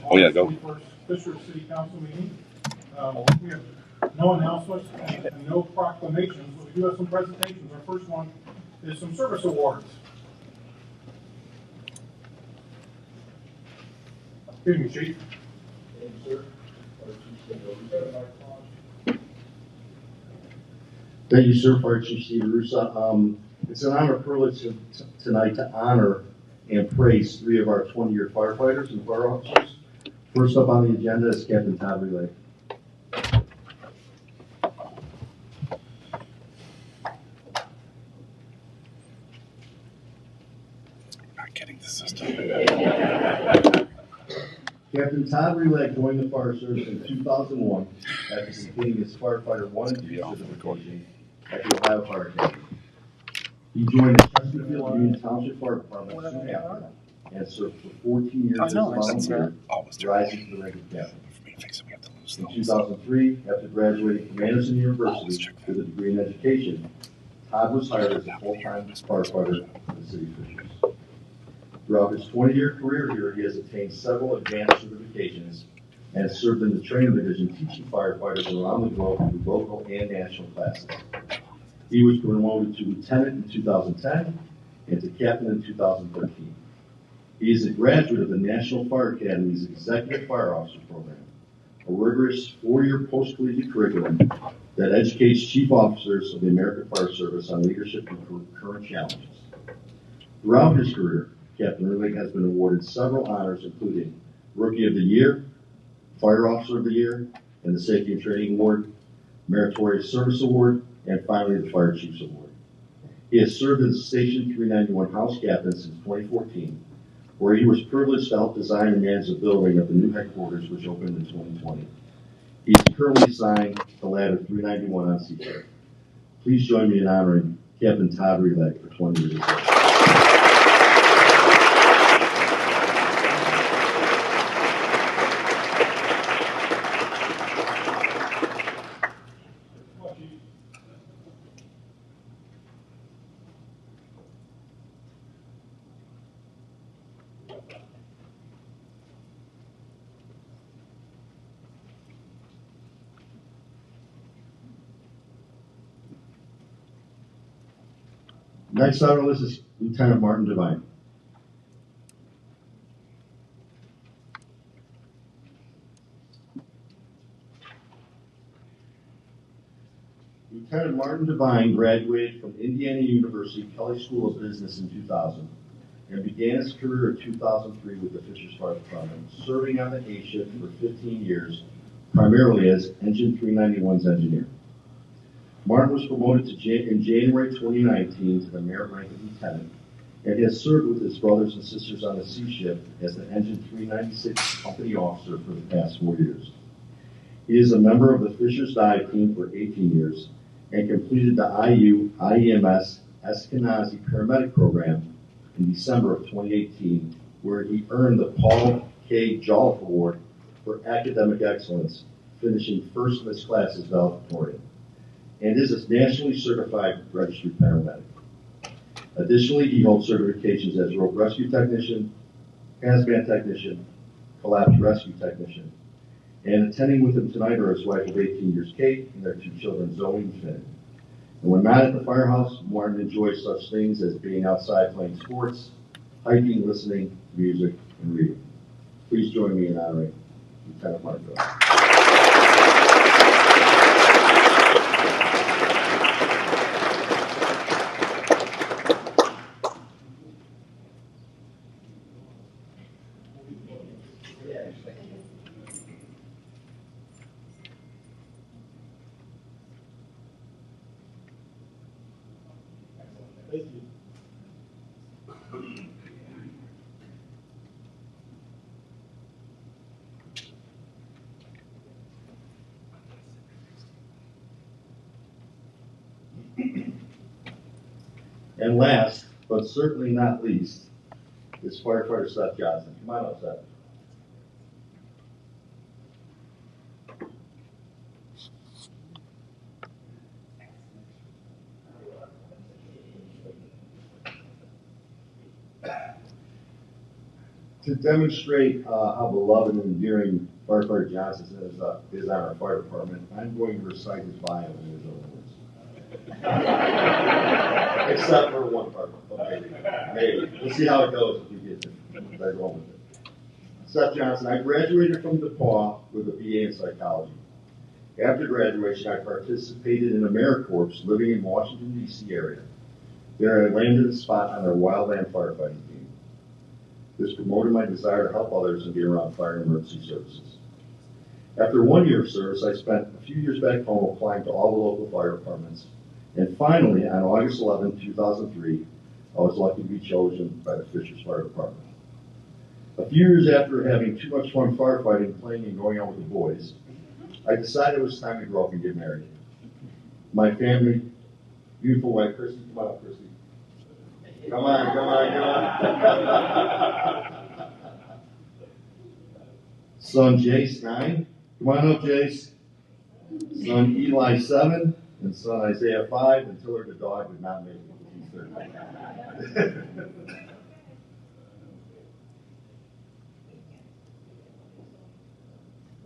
Oh yeah, go. August 21st Fisher City Council meeting. We have no announcements and no proclamations, but we do have some presentations. Our first one is some service awards. Excuse me, Chief. Thank you, sir. Thank you, sir, Fire Chief Steve Russa. It's an honor and privilege tonight to honor and praise 3 of our 20-year firefighters and fire officers. First up on the agenda is Captain Todd Relay. Not getting the system. Captain Todd Relay joined the fire service in 2001 after completing his firefighter 1 and 2 certification at the Ohio Fire Academy. He joined the Chesterfield Union Township Fire Department soon after and served for 14 years as a volunteer, rising to the rank of captain. In 2003, after graduating from Anderson University with a degree in education, Todd was hired as a full-time firefighter for the city of Fishers. Throughout his 20-year career here, he has attained several advanced certifications and has served in the training division teaching firefighters around the globe through local and national classes. He was promoted to lieutenant in 2010 and to captain in 2013. He is a graduate of the National Fire Academy's Executive Fire Officer Program, a rigorous 4-year post-collegiate curriculum that educates chief officers of the American Fire Service on leadership and current challenges. Throughout his career, Captain Relay has been awarded several honors, including Rookie of the Year, Fire Officer of the Year, and the Safety and Training Award, Meritorious Service Award, and finally the Fire Chiefs Award. He has served as Station 391 House Captain since 2014, where he was privileged to help design and manage the building of the new headquarters, which opened in 2020. He is currently assigned to Ladder 391 on Seaport. Please join me in honoring Captain Todd Relay for 20 years. Next on our list is Lieutenant Martin Devine. Lieutenant Martin Devine graduated from Indiana University Kelley School of Business in 2000 and began his career in 2003 with the Fishers Fire Department, serving on the A shift for 15 years, primarily as Engine 391's engineer. Martin was promoted in January 2019 to the merit rank of lieutenant and has served with his brothers and sisters on the C shift as the Engine 396 company officer for the past 4 years. He is a member of the Fishers Dive Team for 18 years and completed the IEMS Eskenazi Paramedic Program in December of 2018, where he earned the Paul K. Jolliffe Award for academic excellence, finishing first in his class as valedictorian, and is a nationally certified registered paramedic. Additionally, he holds certifications as rope rescue technician, hazmat technician, collapse rescue technician, and attending with him tonight are his wife of 18 years, Kate, and their 2 children, Zoe and Finn. And when not at the firehouse, Martin enjoys such things as being outside playing sports, hiking, listening to music, and reading. Please join me in honoring Lieutenant Martin Devine. Thank you. And last, but certainly not least, is firefighter Seth Johnson. Come on up, Seth. To demonstrate how beloved and endearing firefighter Johnson is on our fire department, I'm going to recite his bio in his own words. Except for one part. Maybe. We'll see how it goes if we get to go with it. Seth Johnson, I graduated from DePaul with a BA in psychology. After graduation, I participated in AmeriCorps living in Washington, D.C. area. There I landed a spot on their wildland firefighting team. This promoted my desire to help others and be around fire and emergency services. After 1 year of service, I spent a few years back home applying to all the local fire departments. And finally, on August 11, 2003, I was lucky to be chosen by the Fishers Fire Department. A few years after having too much fun firefighting, playing, and going out with the boys, I decided it was time to grow up and get married. My family, beautiful wife, Christy, come on up, Christy. Come on, come on, come on. Son Jace, 9. Come on up, Jace. Son Eli, 7. And son Isaiah, 5. And Tiller the dog did not make it. He's 13.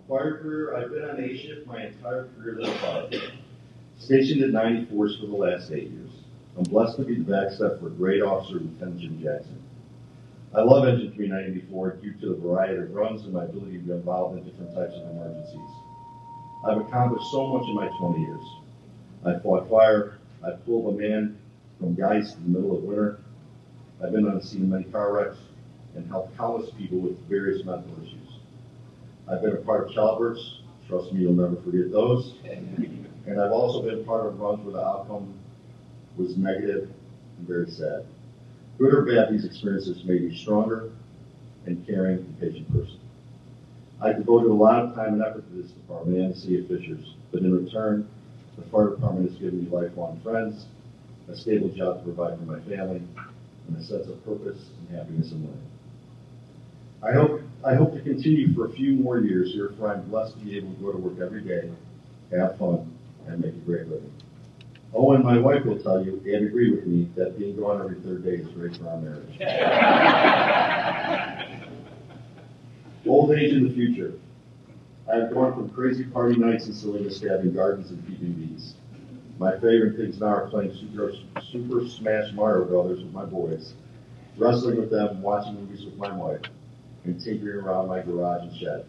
Fire career, I've been on A shift my entire career as a firefighter. Stationed at 94s for the last 8 years. I'm blessed to be the backstep for great officer Lieutenant Jim Jackson. I love Engine 394 due to the variety of runs and my ability to be involved in different types of emergencies. I've accomplished so much in my 20 years. I fought fire, I pulled a man from Geist in the middle of winter. I've been on the scene of many car wrecks and helped countless people with various mental issues. I've been a part of childbirths, trust me, you'll never forget those. And I've also been part of runs where the outcome was negative and very sad. Good or bad, these experiences made me stronger and caring and patient person. I devoted a lot of time and effort to this department and the city of Fishers, but in return, the fire department has given me lifelong friends, a stable job to provide for my family, and a sense of purpose and happiness in life. I hope to continue for a few more years here, for I'm blessed to be able to go to work every day, have fun, and make a great living. Oh, and my wife will tell you, and agree with me, that being gone every third day is great for our marriage. Old age in the future. I have gone from crazy party nights and silliness to having gardens and keeping bees. My favorite things now are playing Super Smash Mario Brothers with my boys, wrestling with them, watching movies with my wife, and tinkering around my garage and shed.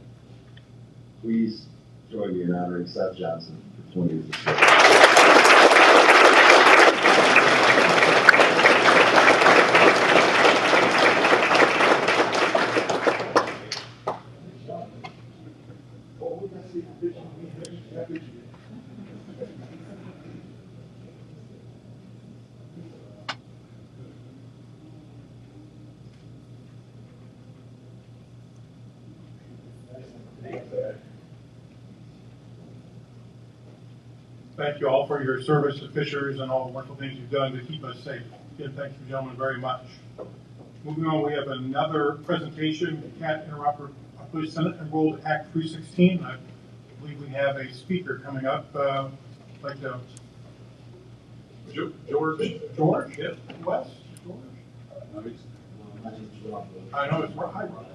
Please join me in honoring Seth Johnson for 20 years of service. Thank you all for your service to Fishers and all the wonderful things you've done to keep us safe. Again, thank you, gentlemen, very much. Moving on, we have another presentation, the CAT Interoperability Senate Enrolled Act 316. I believe we have a speaker coming up. Like George? Yeah. Wes? George? I know it's right. Hi, Ron.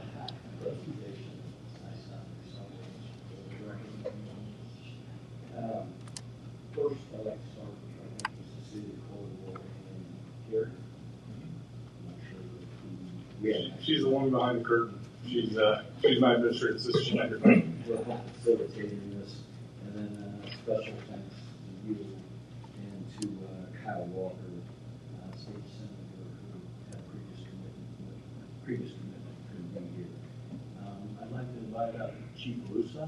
First, I'd like to start with the city of Colville and Gary. Yeah, she's the woman behind the curtain. She's my administrative assistant. She's not your friend. For facilitating this, and then special thanks to you and to Kyle Walker, state senator, who had previous commitment couldn't be here. I'd like to invite up Chief Rusa.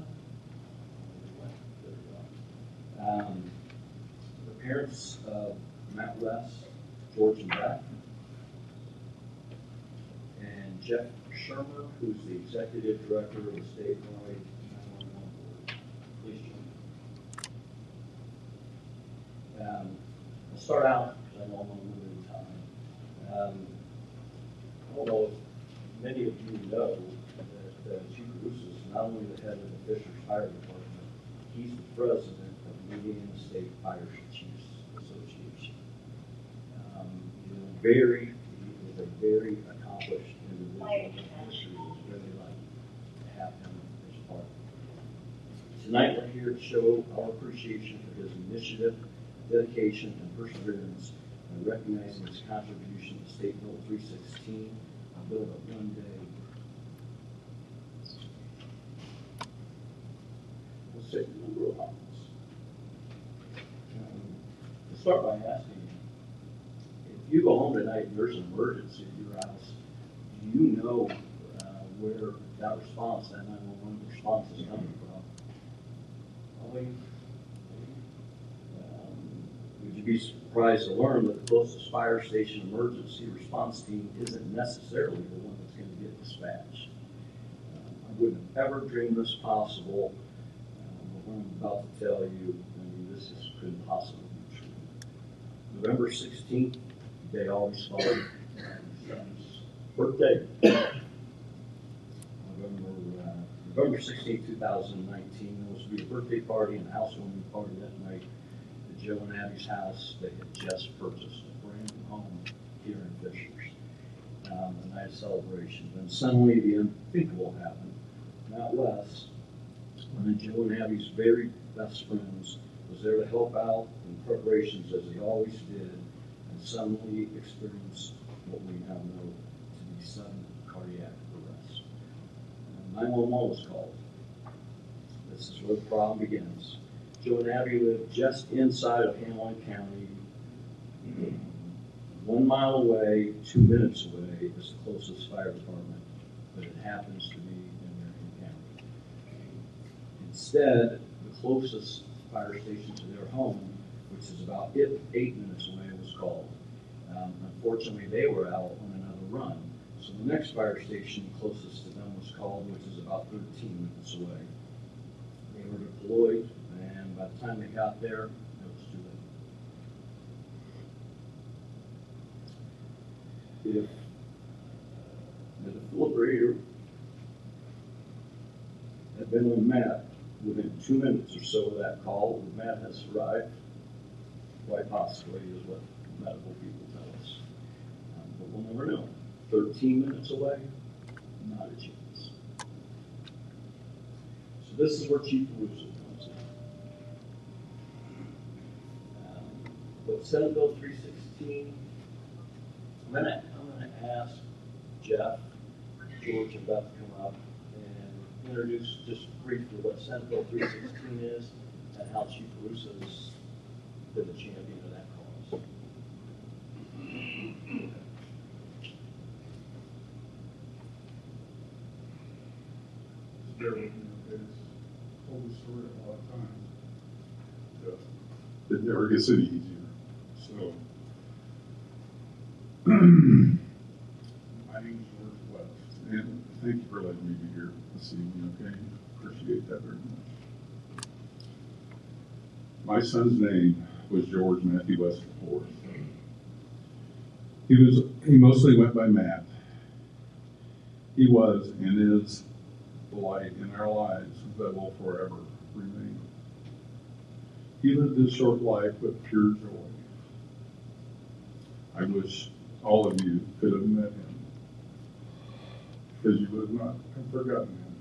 The parents of Matt West, George and Beth, and Jeff Shermer, who's the executive director of the statewide 911 board. Please join me. I'll start out, because I know I'm on limited time. I don't know if many of you know that Chief Russo is not only the head of the Fishers Fire Department, he's the president of the Indiana State Fire Chiefs Association. He is a very accomplished individual in the industry Tonight, we're here to show our appreciation for his initiative, dedication, and perseverance, and recognizing his contribution to State Bill 316, a bill that one day will save a number of lives. To start by asking you, if you go home tonight and there's an emergency at your house, do you know where that response, that 911 response is coming from? Would you be surprised to learn that the closest fire station emergency response team isn't necessarily the one that's going to get dispatched? I wouldn't have ever dreamed this possible, but what I'm about to tell you, I mean, this just couldn't possibly be true. November 16th, they always follow my son's birthday. November 16, 2019, there was to be a birthday party and a housewarming party that night at Joe and Abby's house. They had just purchased a brand new home here in Fishers. A nice celebration. Then suddenly the unthinkable happened. Not less when Joe and Abby's very best friends was there to help out in preparations as they always did, and suddenly experienced what we now know to be sudden cardiac arrest. 911 was called. This is where the problem begins. Joe and Abby live just inside of Hamilton County. 1 mile away, 2 minutes away is the closest fire department, but it happens to be in Marion County. Instead, the closest fire station to their home, which is about 8 minutes away, was called. Unfortunately, they were out on another run. So the next fire station closest to them was called, which is about 13 minutes away. They were deployed, and by the time they got there, it was too late. If the defibrillator had been on Matt within 2 minutes or so of that call, would Matt have survived? Quite possibly, is what medical people tell us. But we'll never know. 13 minutes away, not a chance. So this is where Chief Russo comes in. With Senate Bill 316, I'm gonna ask Jeff, George, and Beth to come up and introduce just briefly what Senate Bill 316 is and how Chief Russo's been the champion of that cause. Bear with me, okay? It's told the story a lot of times. It never gets any easier. So, my name is George West. And thank you for letting me be here this evening, okay? Appreciate that very much. My son's name was George Matthew West IV. He mostly went by Matt. He was and is the light in our lives that will forever remain. He lived his short life with pure joy. I wish all of you could have met him, because you would not have forgotten him.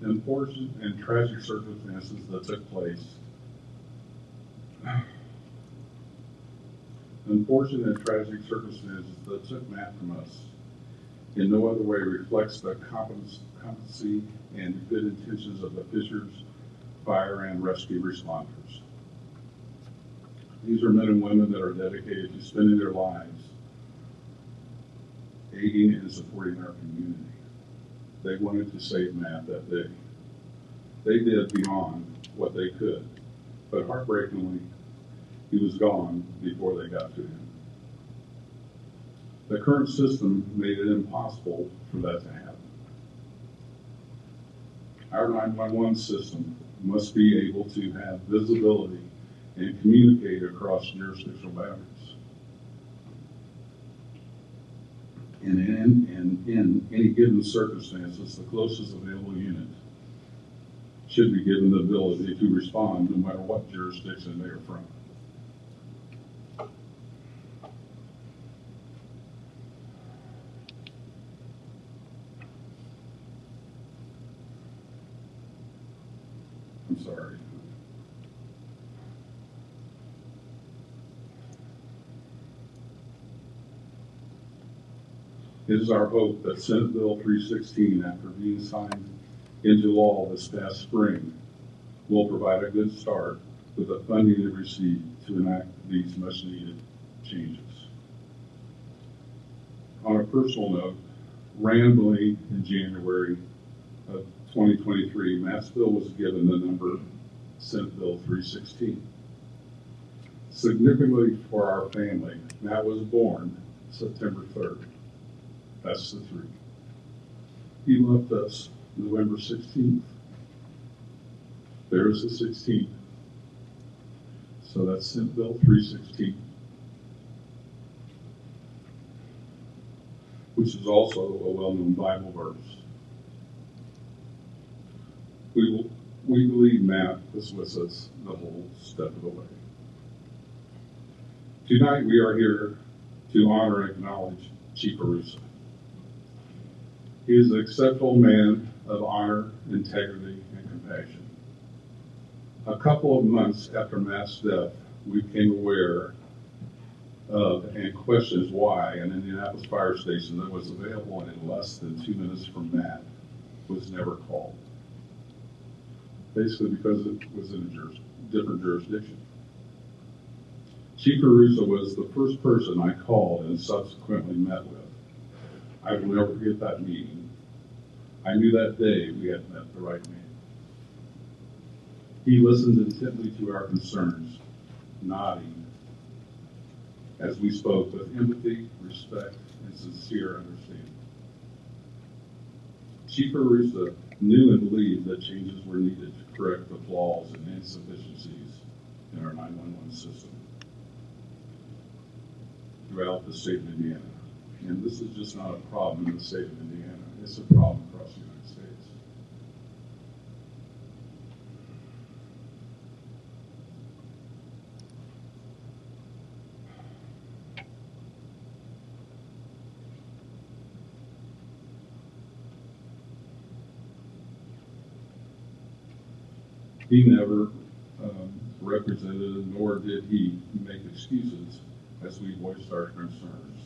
The unfortunate and tragic circumstances that took place. Unfortunate and tragic circumstances that took Matt from us in no other way reflects the competency and good intentions of the Fishers fire and rescue responders. These are men and women that are dedicated to spending their lives aiding and supporting our community. They wanted to save Matt that day. They did beyond what they could, but heartbreakingly, he was gone before they got to him. The current system made it impossible for that to happen. Our 911 system must be able to have visibility and communicate across jurisdictional boundaries. And in any given circumstances, the closest available unit should be given the ability to respond no matter what jurisdiction they are from. I'm sorry. It is our hope that Senate Bill 316, after being signed into law this past spring, will provide a good start with the funding it received to enact these much-needed changes. On a personal note, randomly in January of 2023, Massville was given the number Senate Bill 316. Significantly for our family, Matt was born September 3rd. That's the 3. He left us November 16th. There's the 16th. So that's Senate Bill 316, which is also a well-known Bible verse. We believe Matt was with us the whole step of the way. Tonight we are here to honor and acknowledge Chief Arusa. He is an exceptional man of honor, integrity, and compassion. A couple of months after Matt's death, we became aware of and questions why an Indianapolis fire station that was available in less than 2 minutes from Matt was never called. Basically because it was in a different jurisdiction. Chief Arusa was the first person I called and subsequently met with. I will never forget that meeting. I knew that day we had met the right man. He listened intently to our concerns, nodding as we spoke with empathy, respect, and sincere understanding. Chief Arusa knew and believed that changes were needed to correct the flaws and insufficiencies in our 911 system throughout the state of Indiana. And this is just not a problem in the state of Indiana. It's a problem across the United States. He never represented, nor did he make excuses as we voiced our concerns.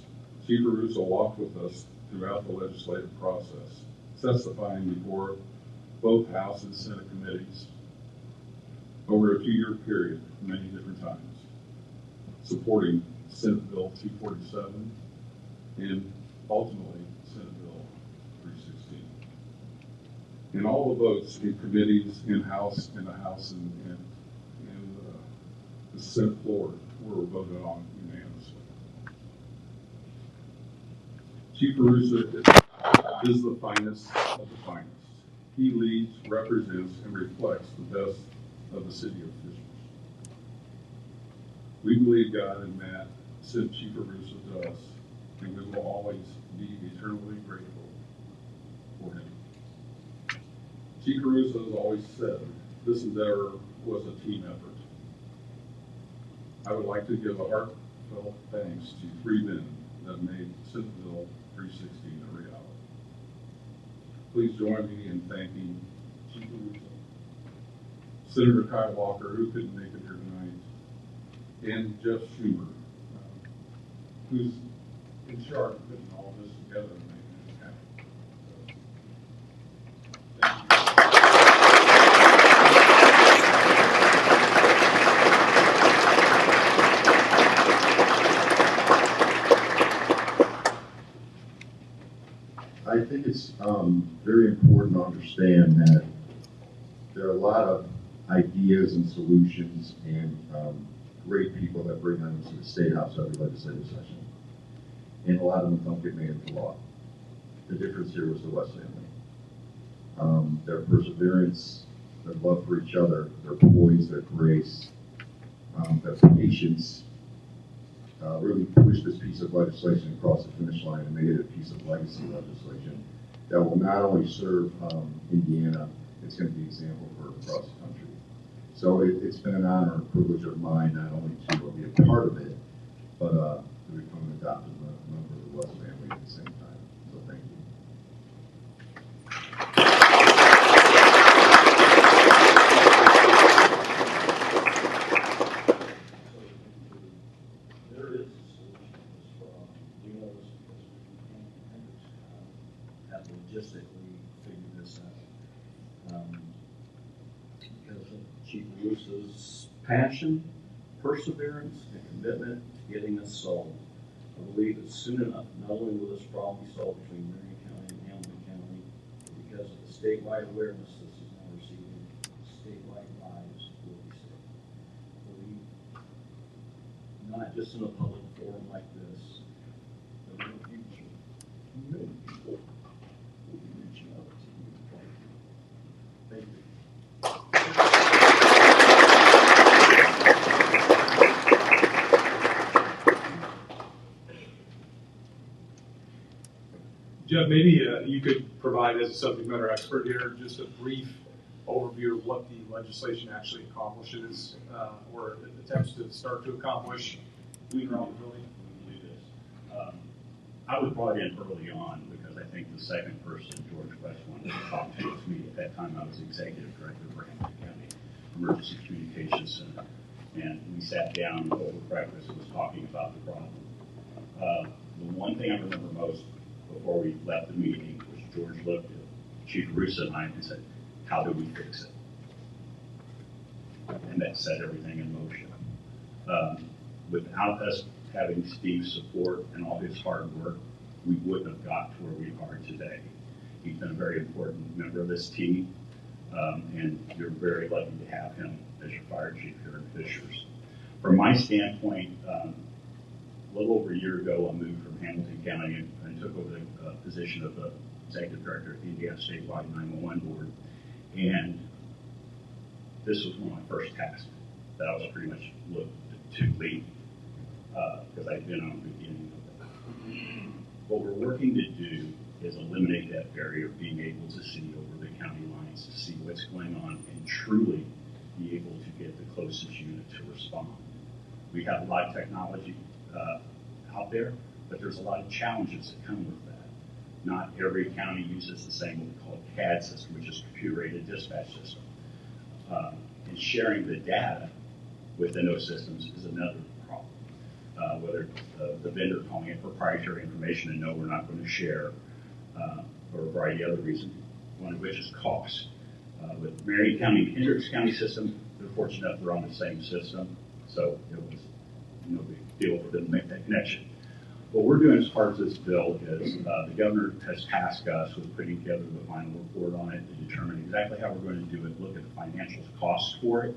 Chief Arusa walked with us throughout the legislative process, testifying before both House and Senate committees over a 2-year period, many different times, supporting Senate Bill 247 and ultimately Senate Bill 316. And all the votes in committees, in the House and the Senate floor were voted on unanimously. Chief Arusa is the finest of the finest. He leads, represents, and reflects the best of the city officials. We believe God and Matt sent Chief Arusa to us, and we will always be eternally grateful for him. Chief Arusa has always said this endeavor was a team effort. I would like to give a heartfelt thanks to 3 men that made Senate Bill 316 a reality. Please join me in thanking Chief Arusa, Senator Kyle Walker, who couldn't make it here tonight, and Jeff Schumer, who's in charge of putting all this together and making it happen. Thank you. I think it's very important to understand that there are a lot of ideas and solutions and great people that bring them to the State House every legislative session. And a lot of them don't get made into law. The difference here was the West family. Their perseverance, their love for each other, their poise, their grace, their patience, really pushed this piece of legislation across the finish line and made it a piece of legacy legislation that will not only serve Indiana, it's going to be an example for across the country. So it's been an honor and privilege of mine not only to be a part of it, but to become an adopted member of the West family at the same time. So thank you. have logistically figured this out. Because of Chief Bruce's passion, perseverance, and commitment to getting this solved. I believe that soon enough, not only will this problem be solved between Marion County and Hamilton County, but because of the statewide awareness this is now receiving, statewide lives will be saved. I believe, not just in a public forum like this, but in the future, many people will be reaching out to you. Thank you. Jeff, maybe you could provide, as a subject matter expert here, just a brief overview of what the legislation actually accomplishes or attempts to start to accomplish. Interoperability. I was brought in early on because I think the second person, George West, wanted to talk to me. At that time, I was executive director for Hamilton County Emergency Communications Center, and we sat down over breakfast and was talking about the problem. The one thing I remember most before we left the meeting was George looked at Chief Russo and I and said, "How do we fix it?" And that set everything in motion. Without us having Steve's support and all his hard work, we wouldn't have got to where we are today. He's been a very important member of this team, and you're very lucky to have him as your fire chief here in Fishers. From my standpoint, a little over a year ago, I moved from Hamilton County and took over the position of the executive director of the Indiana Statewide 911 Board, and this was one of my first tasks that I was pretty much looked to lead. Because I've been on the beginning of that. What we're working to do is eliminate that barrier of being able to see over the county lines, to see what's going on, and truly be able to get the closest unit to respond. We have a lot of technology out there, but there's a lot of challenges that come with that. Not every county uses the same what we call a CAD system, which is computer-aided dispatch system. And sharing the data within those systems is another problem. Whether the vendor calling it proprietary information and no, we're not going to share, or a variety of other reasons, one of which is cost. With Marion County and Hendricks County system, they're fortunate enough they're on the same system, so it was no big deal for them to make that connection. What we're doing as part of this bill is the governor has tasked us with putting together the final report on it to determine exactly how we're going to do it, look at the financial costs for it,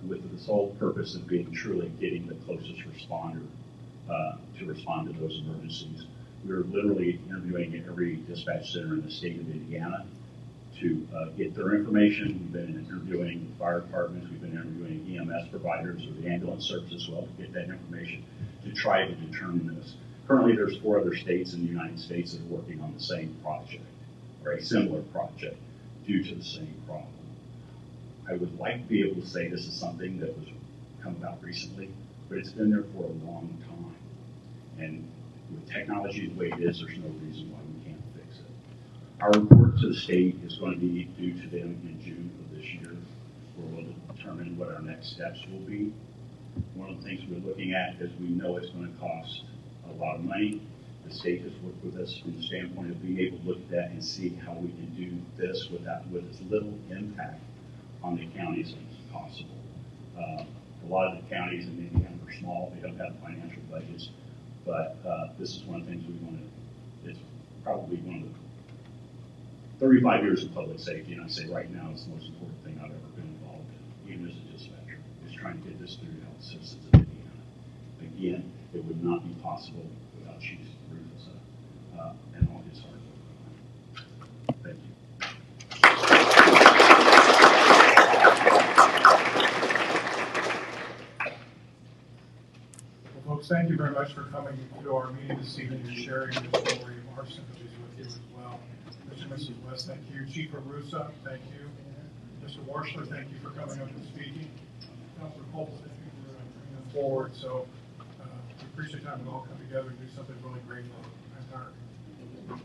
with the sole purpose of being truly getting the closest responder to respond to those emergencies. We're literally interviewing every dispatch center in the state of Indiana to get their information. We've been interviewing fire departments, we've been interviewing EMS providers or the ambulance service as well to get that information to try to determine this. Currently, there's 4 other states in the United States that are working on the same project or a similar project due to the same problem. I would like to be able to say this is something that was come about recently, but it's been there for a long time. And with technology the way it is, there's no reason why we can't fix it. Our report to the state is going to be due to them in June of this year, where we'll determine what our next steps will be. One of the things we're looking at is we know it's going to cost a lot of money. The state has worked with us from the standpoint of being able to look at that and see how we can do this with as little impact on the counties as possible. A lot of the counties in Indiana are small, they don't have financial budgets, but this is one of the things we want to, it's probably one of the 35 years of public safety, and I say right now it's the most important thing I've ever been involved in, even as a dispatcher, is trying to get this through to help citizens of Indiana. Again, it would not be possible without Chief Rufus and all his hard work. Thank you. Folks, thank you very much for coming to our meeting this evening and sharing the story of our sympathies with you as well. Mr. and Mrs. West, thank you. Chief Russo, thank you. Mr. Warshler, thank you for coming up and speaking. Councilor Cole, thank you for bringing them forward. So we appreciate time we all come together and do something really great for our entire.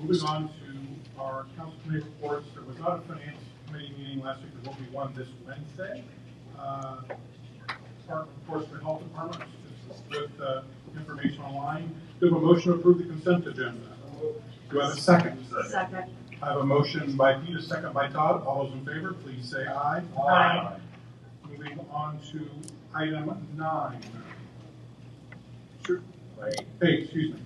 Moving on to our council committee reports. There was not a finance committee meeting last week. There will be one this Wednesday. Department, of course, the health department, with information online. Do we have a motion to approve the consent agenda? Do I have a second? Second. I have a motion by Pete, a second by Todd. All those in favor, please say aye. Aye. Moving on to item 9. Sure. Hey, excuse me.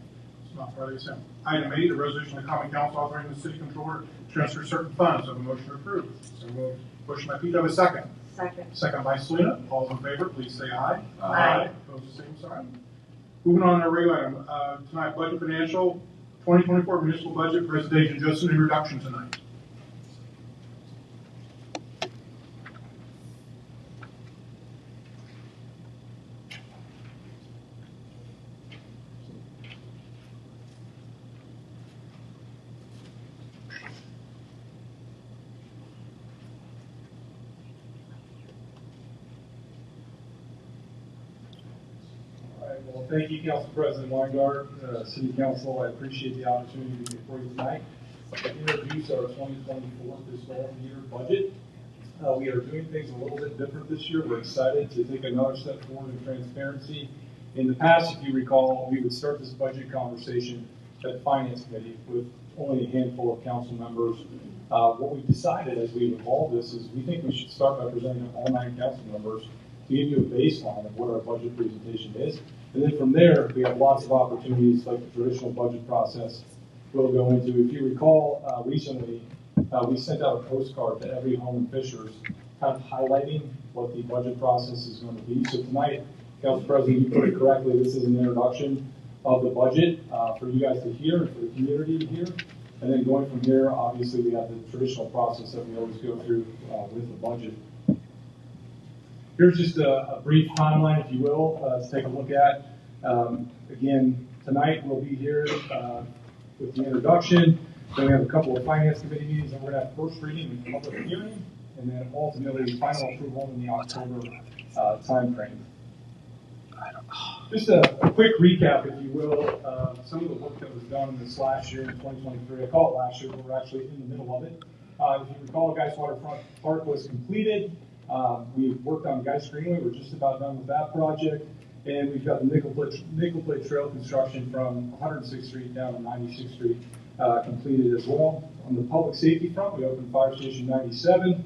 It's not part of the consent. Item 8, a resolution of the common council authorizing the city controller to transfer certain funds. I have a motion to approve. So moved. Motion by Pete, do I have a second? Second. Second by Selena. All those in favor, please say aye. Aye. Opposed, the same sign. Moving on to our regular item, tonight, budget financial, 2024 municipal budget presentation, just an introduction tonight. All right, well, thank you, Council President Weingart, City Council. I appreciate the opportunity to be before you tonight to introduce our 2024 fiscal year budget. We are doing things a little bit different this year. We're excited to take another step forward in transparency. In the past, if you recall, we would start this budget conversation at the Finance Committee with only a handful of council members. What we decided as we evolved this is we think we should start by presenting all 9 council members to give you a baseline of what our budget presentation is. And then from there, we have lots of opportunities like the traditional budget process we'll go into. If you recall, recently, we sent out a postcard to every home in Fishers kind of highlighting what the budget process is going to be. So tonight, Council President, you put it correctly, this is an introduction of the budget for you guys to hear and for the community to hear. And then going from here, obviously, we have the traditional process that we always go through with the budget. Here's just a brief timeline, if you will, to take a look at. Again, tonight we'll be here with the introduction. Then we have a couple of Finance Committee meetings, and we're going to have first reading and public hearing, and then ultimately final approval in the October timeframe. Just a quick recap, if you will, some of the work that was done this last year in 2023. I call it last year, but we're actually in the middle of it. If you recall, Geist Waterfront Park was completed. We've worked on Geist Greenway. We're just about done with that project. And we've got the nickel plate trail construction from 106th Street down to 96th Street completed as well. On the public safety front, we opened Fire Station 97.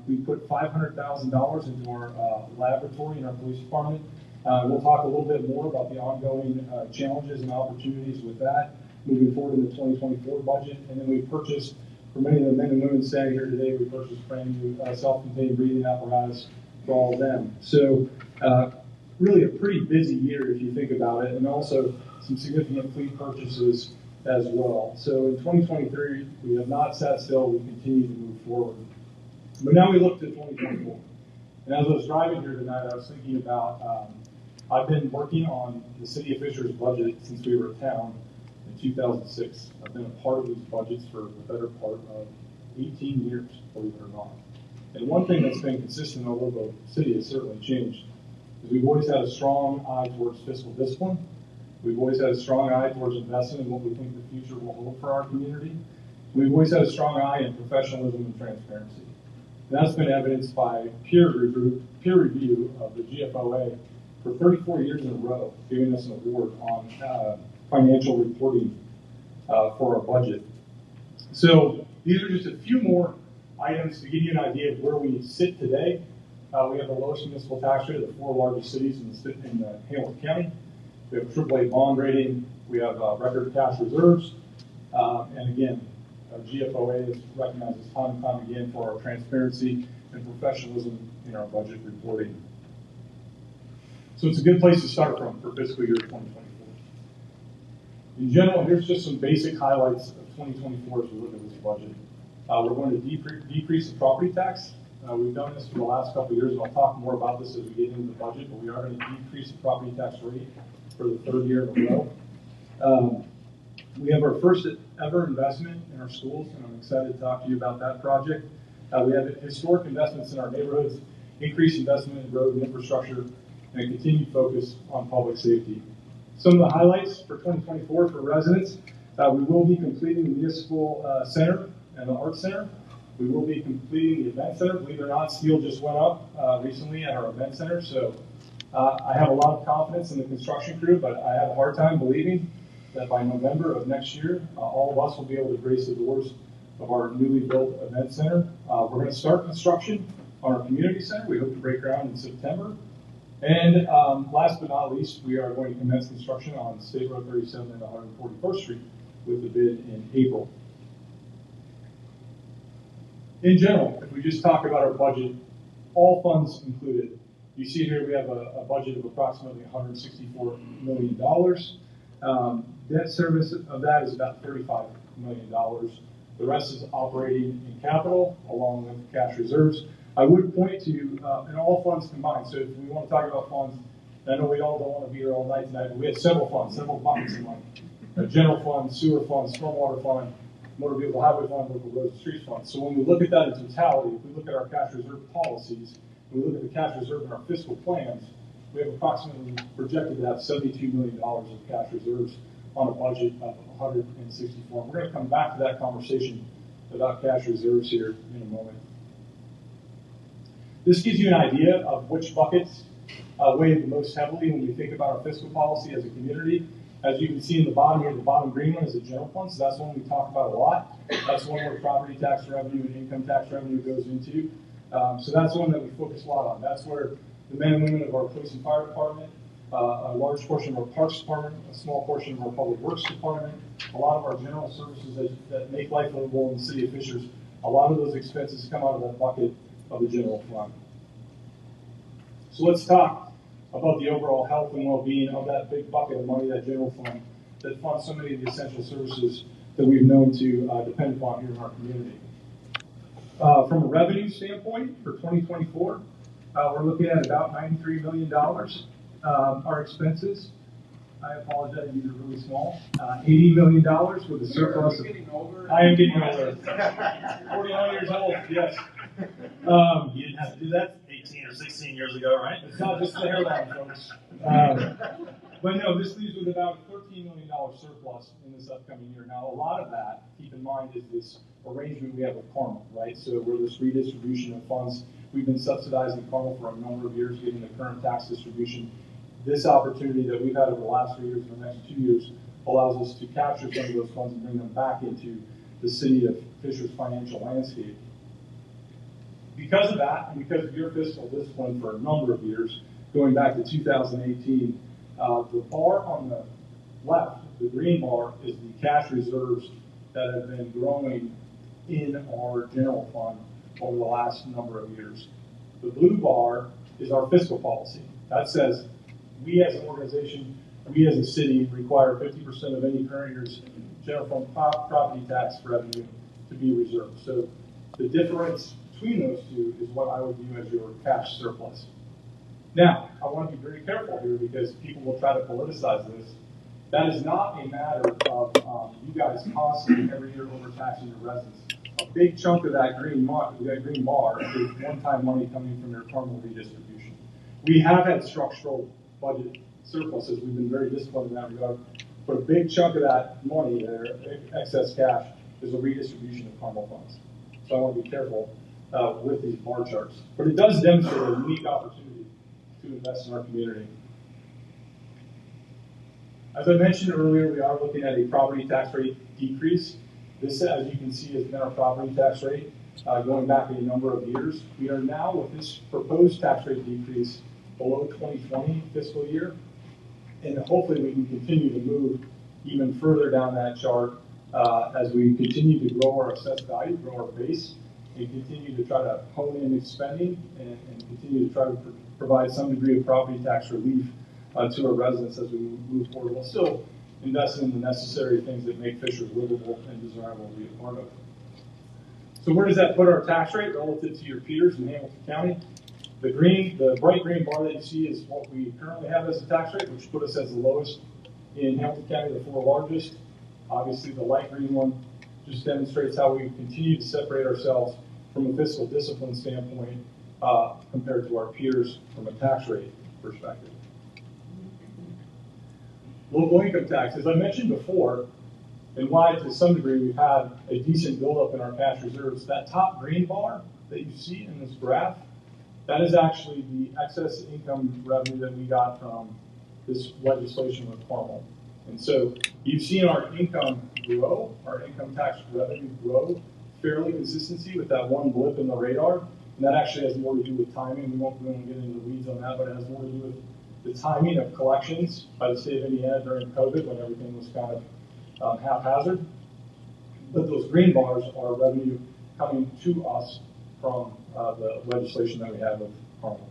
We put $500,000 into our laboratory in our police department. We'll talk a little bit more about the ongoing challenges and opportunities with that moving forward in the 2024 budget. And then we purchased, for many of the men and women standing here today, we purchased brand new self-contained breathing apparatus for all of them. So really a pretty busy year if you think about it, and also some significant fleet purchases as well. So in 2023, we have not sat still, we continue to move forward. But now we look to 2024. And as I was driving here tonight, I was thinking about, I've been working on the City of Fishers budget since we were a town in 2006. I've been a part of these budgets for the better part of 18 years, believe it or not. And one thing that's been consistent, although the city has certainly changed, is we've always had a strong eye towards fiscal discipline. We've always had a strong eye towards investing in what we think the future will hold for our community. We've always had a strong eye in professionalism and transparency. And that's been evidenced by peer review of the GFOA for 34 years in a row, giving us an award on financial reporting for our budget. So these are just a few more items to give you an idea of where we sit today. We have the lowest municipal tax rate of the 4 largest cities in Hamilton County. We have a AAA bond rating. We have record cash reserves. And again, GFOA is recognized time and time again for our transparency and professionalism in our budget reporting. So it's a good place to start from for fiscal year 2024. In general, here's just some basic highlights of 2024 as we look at this budget. We're going to decrease the property tax. We've done this for the last couple of years, and I'll talk more about this as we get into the budget, but we are going to decrease the property tax rate for the 3rd year in a row. We have our first ever investment in our schools, and I'm excited to talk to you about that project. We have historic investments in our neighborhoods, increased investment in road and infrastructure, and a continued focus on public safety. Some of the highlights for 2024 for residents, we will be completing the Municipal Center and the Arts Center. We will be completing the Event Center. Believe it or not, steel just went up recently at our Event Center, so I have a lot of confidence in the construction crew, but I have a hard time believing that by November of next year, all of us will be able to grace the doors of our newly built event center. We're going to start construction on our community center. We hope to break ground in September. And last but not least, we are going to commence construction on State Road 37 and 141st Street with the bid in April. In general, if we just talk about our budget, all funds included, you see here we have a budget of approximately $164 million. Debt service of that is about $35 million. The rest is operating in capital along with cash reserves. I would point to, in all funds combined, so if we want to talk about funds, I know we all don't want to be here all night tonight, but we have several funds, several buckets of money. A general fund, sewer fund, stormwater fund, motor vehicle highway fund, local roads and streets fund. So when we look at that in totality, if we look at our cash reserve policies, we look at the cash reserve in our fiscal plans, we have approximately projected to have $72 million of cash reserves on a budget of 164. We're going to come back to that conversation about cash reserves here in a moment. This gives you an idea of which buckets weigh the most heavily when you think about our fiscal policy as a community. As you can see in the bottom here, the bottom green one is a general fund, so that's one we talk about a lot. That's one where property tax revenue and income tax revenue goes into. So that's one that we focus a lot on. That's where the men and women of our police and fire department, a large portion of our parks department, a small portion of our public works department, a lot of our general services that make life livable in the city of Fishers, a lot of those expenses come out of that bucket of the general fund. So let's talk about the overall health and well-being of that big bucket of money, that general fund, that funds so many of the essential services that we've known to depend upon here in our community. From a revenue standpoint for 2024, we're looking at about $93 million. Our expenses, I apologize, these are really small, $80 million with a surplus. Are you getting older? I am getting older. 49 years old, yes. You didn't have to do that 18 or 16 years ago, right? It's not just the hairline, folks. But no, this leaves with about a $13 million surplus in this upcoming year. Now, a lot of that, keep in mind, is this arrangement we have with Carmel, right? So we're this redistribution of funds. We've been subsidizing Carmel for a number of years, given the current tax distribution. This opportunity that we've had over the last 3 years and the next 2 years allows us to capture some of those funds and bring them back into the city of Fishers financial landscape. Because of that, and because of your fiscal discipline for a number of years, going back to 2018, the bar on the left, the green bar, is the cash reserves that have been growing in our general fund over the last number of years. The blue bar is our fiscal policy. That says we as an organization, we as a city require 50% of any current year's general fund property tax revenue to be reserved. So the difference between those two is what I would view as your cash surplus. Now, I want to be very careful here because people will try to politicize this. That is not a matter of you guys constantly every year overtaxing your residents. A big chunk of that green bar is one-time money coming from your Carmel redistribution. We have had structural budget surpluses. We've been very disciplined in that regard. But a big chunk of that money there, excess cash, is a redistribution of Carmel funds. So I want to be careful with these bar charts. But it does demonstrate a unique opportunity to invest in our community. As I mentioned earlier, we are looking at a property tax rate decrease. This, as you can see, has been our property tax rate going back a number of years. We are now, with this proposed tax rate decrease, below 2020 fiscal year. And hopefully we can continue to move even further down that chart as we continue to grow our assessed value, grow our base, and continue to try to hone in spending and continue to try to provide some degree of property tax relief to our residents as we move forward, while still investing in the necessary things that make Fishers livable and desirable to be a part of. So where does that put our tax rate relative to your peers in Hamilton County? The bright green bar that you see is what we currently have as a tax rate, which put us as the lowest in Hamilton County, the 4 largest. Obviously, the light green one just demonstrates how we continue to separate ourselves from a fiscal discipline standpoint compared to our peers from a tax rate perspective. Local income tax, as I mentioned before, and why to some degree we've had a decent buildup in our cash reserves, that top green bar that you see in this graph, That is actually the excess income revenue that we got from this legislation with Carmel. And so you've seen our income grow, our income tax revenue grow fairly consistency with that one blip in the radar. And that actually has more to do with timing. We won't get into the weeds on that, but it has more to do with the timing of collections by the state of Indiana during COVID when everything was kind of haphazard. But those green bars are revenue coming to us from the legislation that we have with Carmel.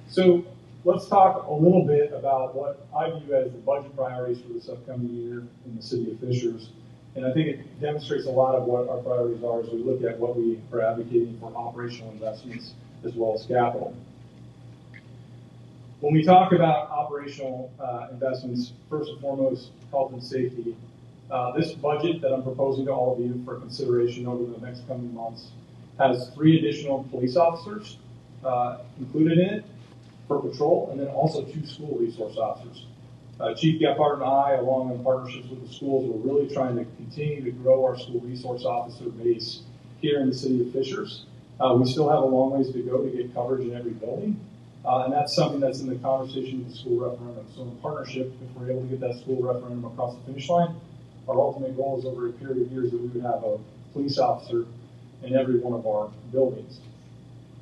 So let's talk a little bit about what I view as the budget priorities for this upcoming year in the city of Fishers. And I think it demonstrates a lot of what our priorities are as we look at what we are advocating for operational investments as well as capital. When we talk about operational investments, first and foremost, health and safety. This budget that I'm proposing to all of you for consideration over the next coming months has 3 additional police officers included in it for patrol, and then also 2 school resource officers. Chief Gephardt and I, along in partnerships with the schools, we're really trying to continue to grow our school resource officer base here in the city of Fishers. We still have a long ways to go to get coverage in every building, and that's something that's in the conversation with the school referendum. So in partnership, if we're able to get that school referendum across the finish line, our ultimate goal is over a period of years that we would have a police officer in every one of our buildings.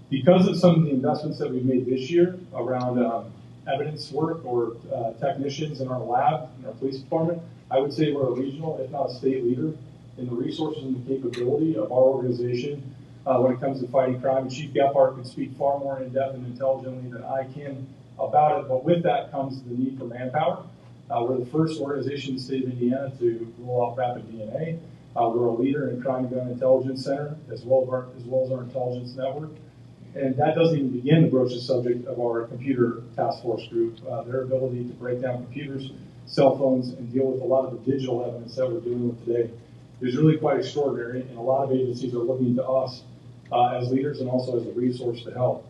Because of some of the investments that we've made this year around evidence work or technicians in our lab, in our police department, I would say we're a regional, if not a state leader, in the resources and the capability of our organization when it comes to fighting crime. And Chief Gephardt can speak far more in depth and intelligently than I can about it, but with that comes the need for manpower. We're the first organization in the state of Indiana to roll out rapid DNA. We're a leader in Crime and Gun Intelligence Center, as well as our intelligence network. And that doesn't even begin to broach the subject of our computer task force group. Their ability to break down computers, cell phones, and deal with a lot of the digital evidence that we're dealing with today is really quite extraordinary. And a lot of agencies are looking to us as leaders and also as a resource to help.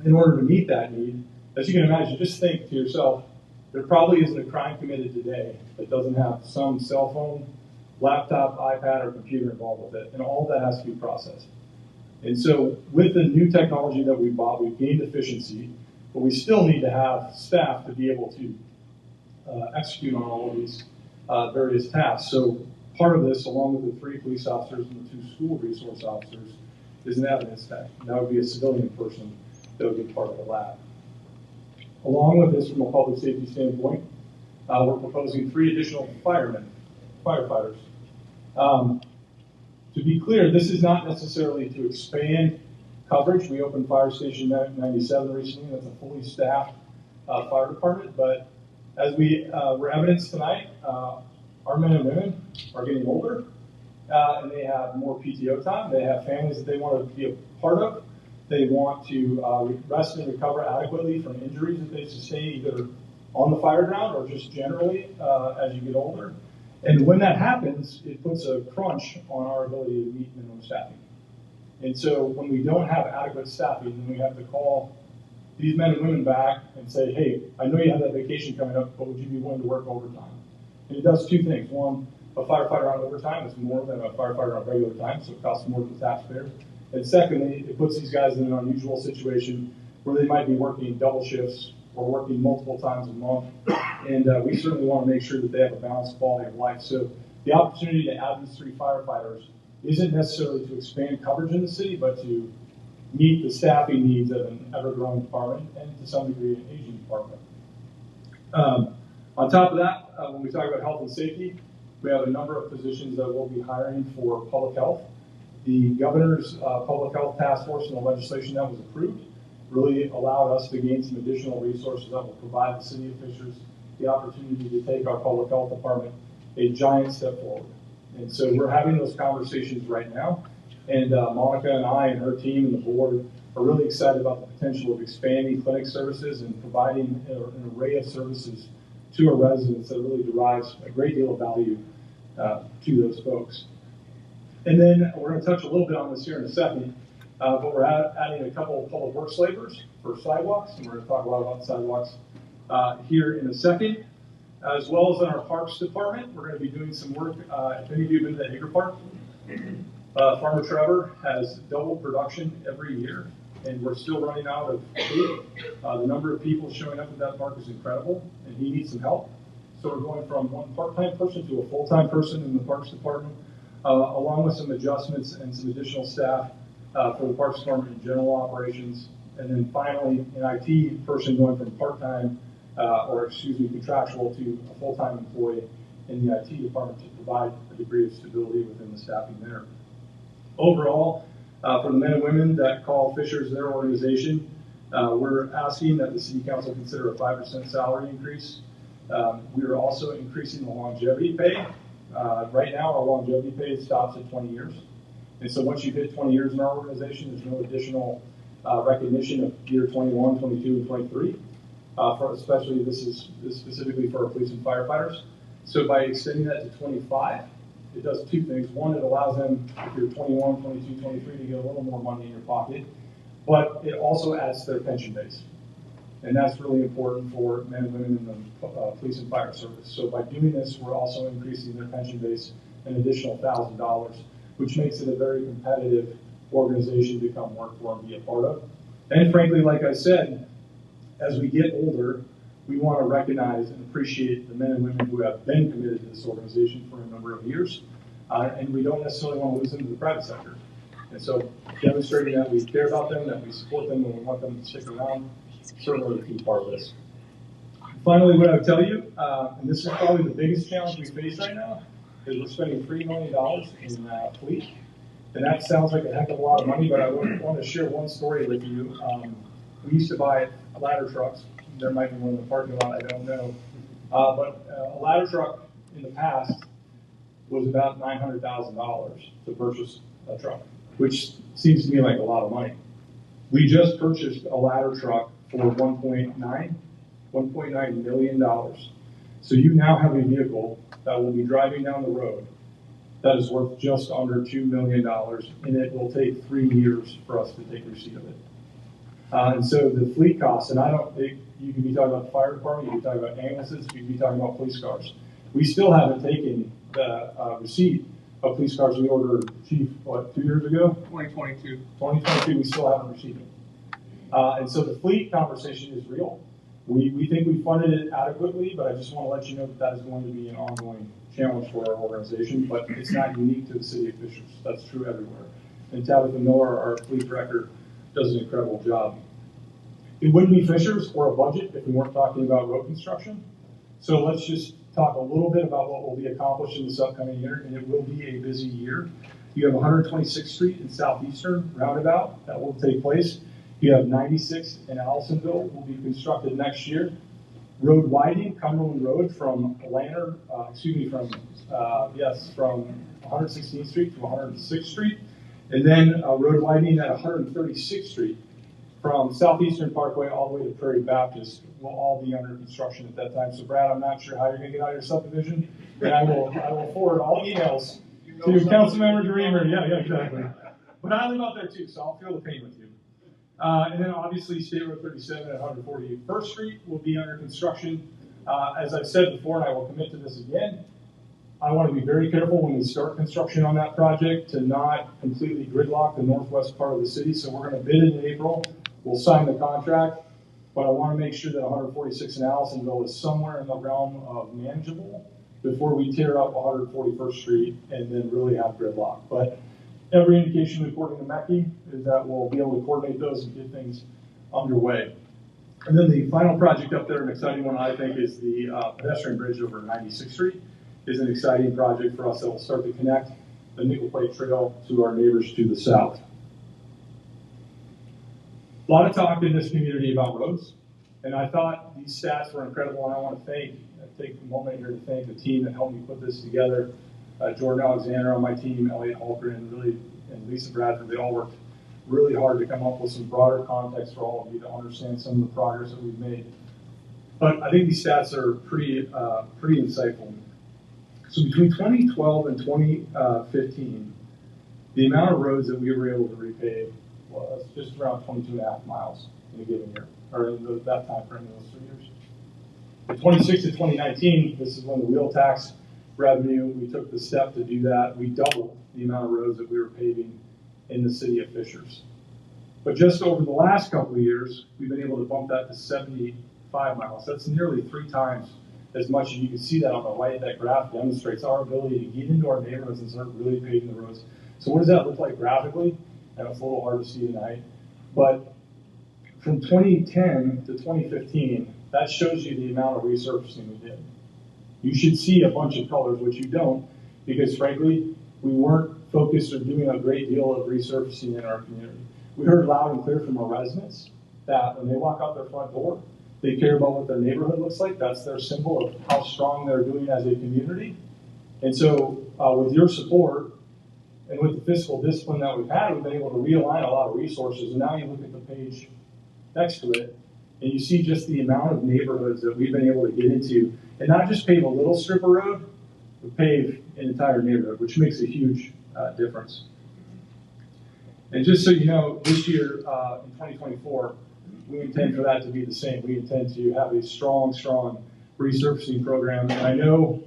In order to meet that need, as you can imagine, just think to yourself, there probably isn't a crime committed today that doesn't have some cell phone, laptop, iPad, or computer involved with it, and all of that has to be processed. And so with the new technology that we bought, we've gained efficiency, but we still need to have staff to be able to execute on all of these various tasks. So part of this, along with the 3 police officers and the 2 school resource officers, is an evidence tech. And that would be a civilian person that would be part of the lab. Along with this, from a public safety standpoint, we're proposing 3 additional firefighters. To be clear, this is not necessarily to expand coverage. We opened Fire Station 97 recently. That's a fully staffed fire department. But as we were evidenced tonight, our men and women are getting older, and they have more PTO time. They have families that they want to be a part of. They want to rest and recover adequately from injuries that they sustain either on the fire ground or just generally as you get older. And when that happens, it puts a crunch on our ability to meet minimum staffing. And so when we don't have adequate staffing, then we have to call these men and women back and say, hey, I know you have that vacation coming up, but would you be willing to work overtime? And it does 2 things. One, a firefighter on overtime is more than a firefighter on regular time, so it costs more to the taxpayer. And secondly, it puts these guys in an unusual situation where they might be working double shifts or working multiple times a month. And we certainly want to make sure that they have a balanced quality of life. So the opportunity to add these 3 firefighters isn't necessarily to expand coverage in the city, but to meet the staffing needs of an ever-growing department and to some degree an aging department. On top of that, when we talk about health and safety, we have a number of positions that we'll be hiring for public health. The governor's public health task force and the legislation that was approved really allowed us to gain some additional resources that will provide the city of Fishers the opportunity to take our public health department a giant step forward. And so we're having those conversations right now. And Monica and I and her team and the board are really excited about the potential of expanding clinic services and providing an array of services to our residents that really derives a great deal of value to those folks. And then we're going to touch a little bit on this here in a second, but we're adding a couple of public works laborers for sidewalks, and we're going to talk a lot about sidewalks here in a second. As well as in our parks department, we're going to be doing some work. If any of you have been to the Hager Park, Farmer Trevor has doubled production every year, and we're still running out of food. The number of people showing up at that park is incredible, and he needs some help. So we're going from one part-time person to a full-time person in the Parks Department, along with some adjustments and some additional staff for the Parks Department and general operations. And then finally, an IT person going from part-time, contractual to a full-time employee in the IT department to provide a degree of stability within the staffing there. Overall, for the men and women that call Fishers their organization, we're asking that the City Council consider a 5% salary increase. We are also increasing the longevity pay. Right now, our longevity pay stops at 20 years. And so once you hit 20 years in our organization, there's no additional recognition of year 21, 22, and 23. Especially this is specifically for our police and firefighters. So by extending that to 25, it does two things. One, it allows them, if you're 21, 22, 23, to get a little more money in your pocket, but it also adds to their pension base. And that's really important for men and women in the police and fire service. So by doing this, we're also increasing their pension base an additional $1,000, which makes it a very competitive organization to come work for and be a part of. And frankly, like I said, as we get older, we want to recognize and appreciate the men and women who have been committed to this organization for a number of years, and we don't necessarily want to lose them to the private sector. And so demonstrating that we care about them, that we support them, and we want them to stick around, certainly a key part of this. Finally, what I would tell you, and this is probably the biggest challenge we face right now, is we're spending $3 million in fleet. And that sounds like a heck of a lot of money, but I want to share one story with you. We used to buy ladder trucks. There might be one in the parking lot, I don't know. But a ladder truck in the past was about $900,000 to purchase a truck, which seems to me like a lot of money. We just purchased a ladder truck for $1.9 million. So you now have a vehicle that will be driving down the road that is worth just under $2 million, and it will take 3 years for us to take receipt of it. And so the fleet costs, and you can be talking about the fire department, you can be talking about ambulances, you can be talking about police cars. We still haven't taken the receipt of police cars we ordered, Chief, 2 years ago? 2022. 2022, we still haven't received it. And so the fleet conversation is real. We think we funded it adequately, but I just want to let you know that is going to be an ongoing challenge for our organization, but it's not unique to the city of Fishers. That's true everywhere. And Tabitha Miller, our fleet director, does an incredible job. It wouldn't be Fishers or a budget if we weren't talking about road construction. So let's just talk a little bit about what will be accomplished in this upcoming year, and it will be a busy year. You have 126th Street in Southeastern Roundabout that will take place. You have 96 in Allisonville will be constructed next year. Road widening, Cumberland Road from from 116th Street to 106th Street. And then road widening at 136th Street from Southeastern Parkway all the way to Prairie Baptist will all be under construction at that time. So Brad, I'm not sure how you're going to get out of your subdivision, but I will forward all emails to Councilmember Dreamer. Yeah, exactly. But I live out there too, so I'll feel the pain with you. And then obviously State Road 37 at 141st Street will be under construction. As I've said before, and I will commit to this again, I want to be very careful when we start construction on that project to not completely gridlock the northwest part of the city. So we're going to bid in April. We'll sign the contract, but I want to make sure that 146 in Allisonville is somewhere in the realm of manageable before we tear up 141st Street and then really have gridlock. But every indication according to MECI is that we'll be able to coordinate those and get things underway. And then the final project up there, an exciting one I think, is the pedestrian bridge over 96th Street. Is an exciting project for us that will start to connect the Nickel Plate Trail to our neighbors to the south. A lot of talk in this community about roads, and I thought these stats were incredible, and I want to take a moment here to thank the team that helped me put this together. Jordan Alexander on my team, Elliot Holgren, and Lisa Bradford, they all worked really hard to come up with some broader context for all of you to understand some of the progress that we've made. But I think these stats are pretty insightful. So between 2012 and 2015, the amount of roads that we were able to repave was just around 22.5 miles in a given year, or in that time frame in those 3 years. In 2016 to 2019, this is when the wheel tax revenue, we took the step to do that. We doubled the amount of roads that we were paving in the city of Fishers. But just over the last couple of years, we've been able to bump that to 75 miles. That's nearly 3 times as much, and you can see that on the right. That graph demonstrates our ability to get into our neighborhoods and start really paving the roads. So what does that look like graphically? And it's a little hard to see tonight, but from 2010 to 2015, that shows you the amount of resurfacing we did. You should see a bunch of colors, which you don't, because frankly, we weren't focused or doing a great deal of resurfacing in our community. We heard loud and clear from our residents that when they walk out their front door, they care about what their neighborhood looks like. That's their symbol of how strong they're doing as a community. And so with your support and with the fiscal discipline that we've had, we've been able to realign a lot of resources. And now you look at the page next to it, and you see just the amount of neighborhoods that we've been able to get into, and not just pave a little strip of road, but pave an entire neighborhood, which makes a huge difference. And just so you know, this year, in 2024, we intend for that to be the same. We intend to have a strong resurfacing program. And I know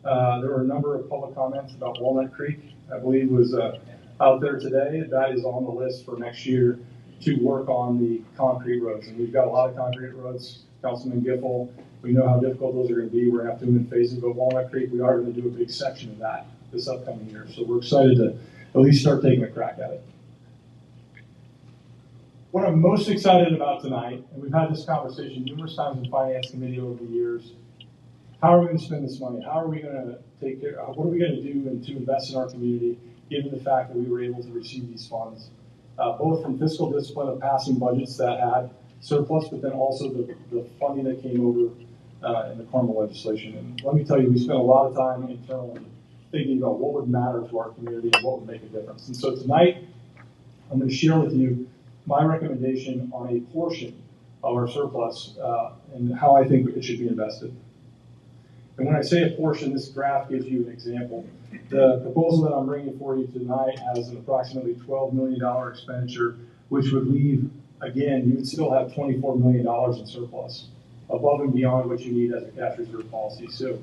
there were a number of public comments about Walnut Creek, I believe was out there today. That is on the list for next year to work on the concrete roads. And we've got a lot of concrete roads. Councilman Giffel, we know how difficult those are going to be. We're going to have to do them in phases, but Walnut Creek, we are going to do a big section of that this upcoming year. So we're excited to at least start taking a crack at it. What I'm most excited about tonight, and we've had this conversation numerous times in Finance Committee over the years, how are we going to spend this money? How are we going to take care, what are we going to do to invest in our community, given the fact that we were able to receive these funds, both from fiscal discipline of passing budgets that had surplus, but then also the funding that came over in the Carmel legislation. And let me tell you, we spent a lot of time internally thinking about what would matter to our community and what would make a difference. And so tonight, I'm going to share with you my recommendation on a portion of our surplus and how I think it should be invested. And when I say a portion, this graph gives you an example. The proposal that I'm bringing for you tonight has an approximately $12 million expenditure, which would leave, again, you would still have $24 million in surplus, above and beyond what you need as a cash reserve policy. So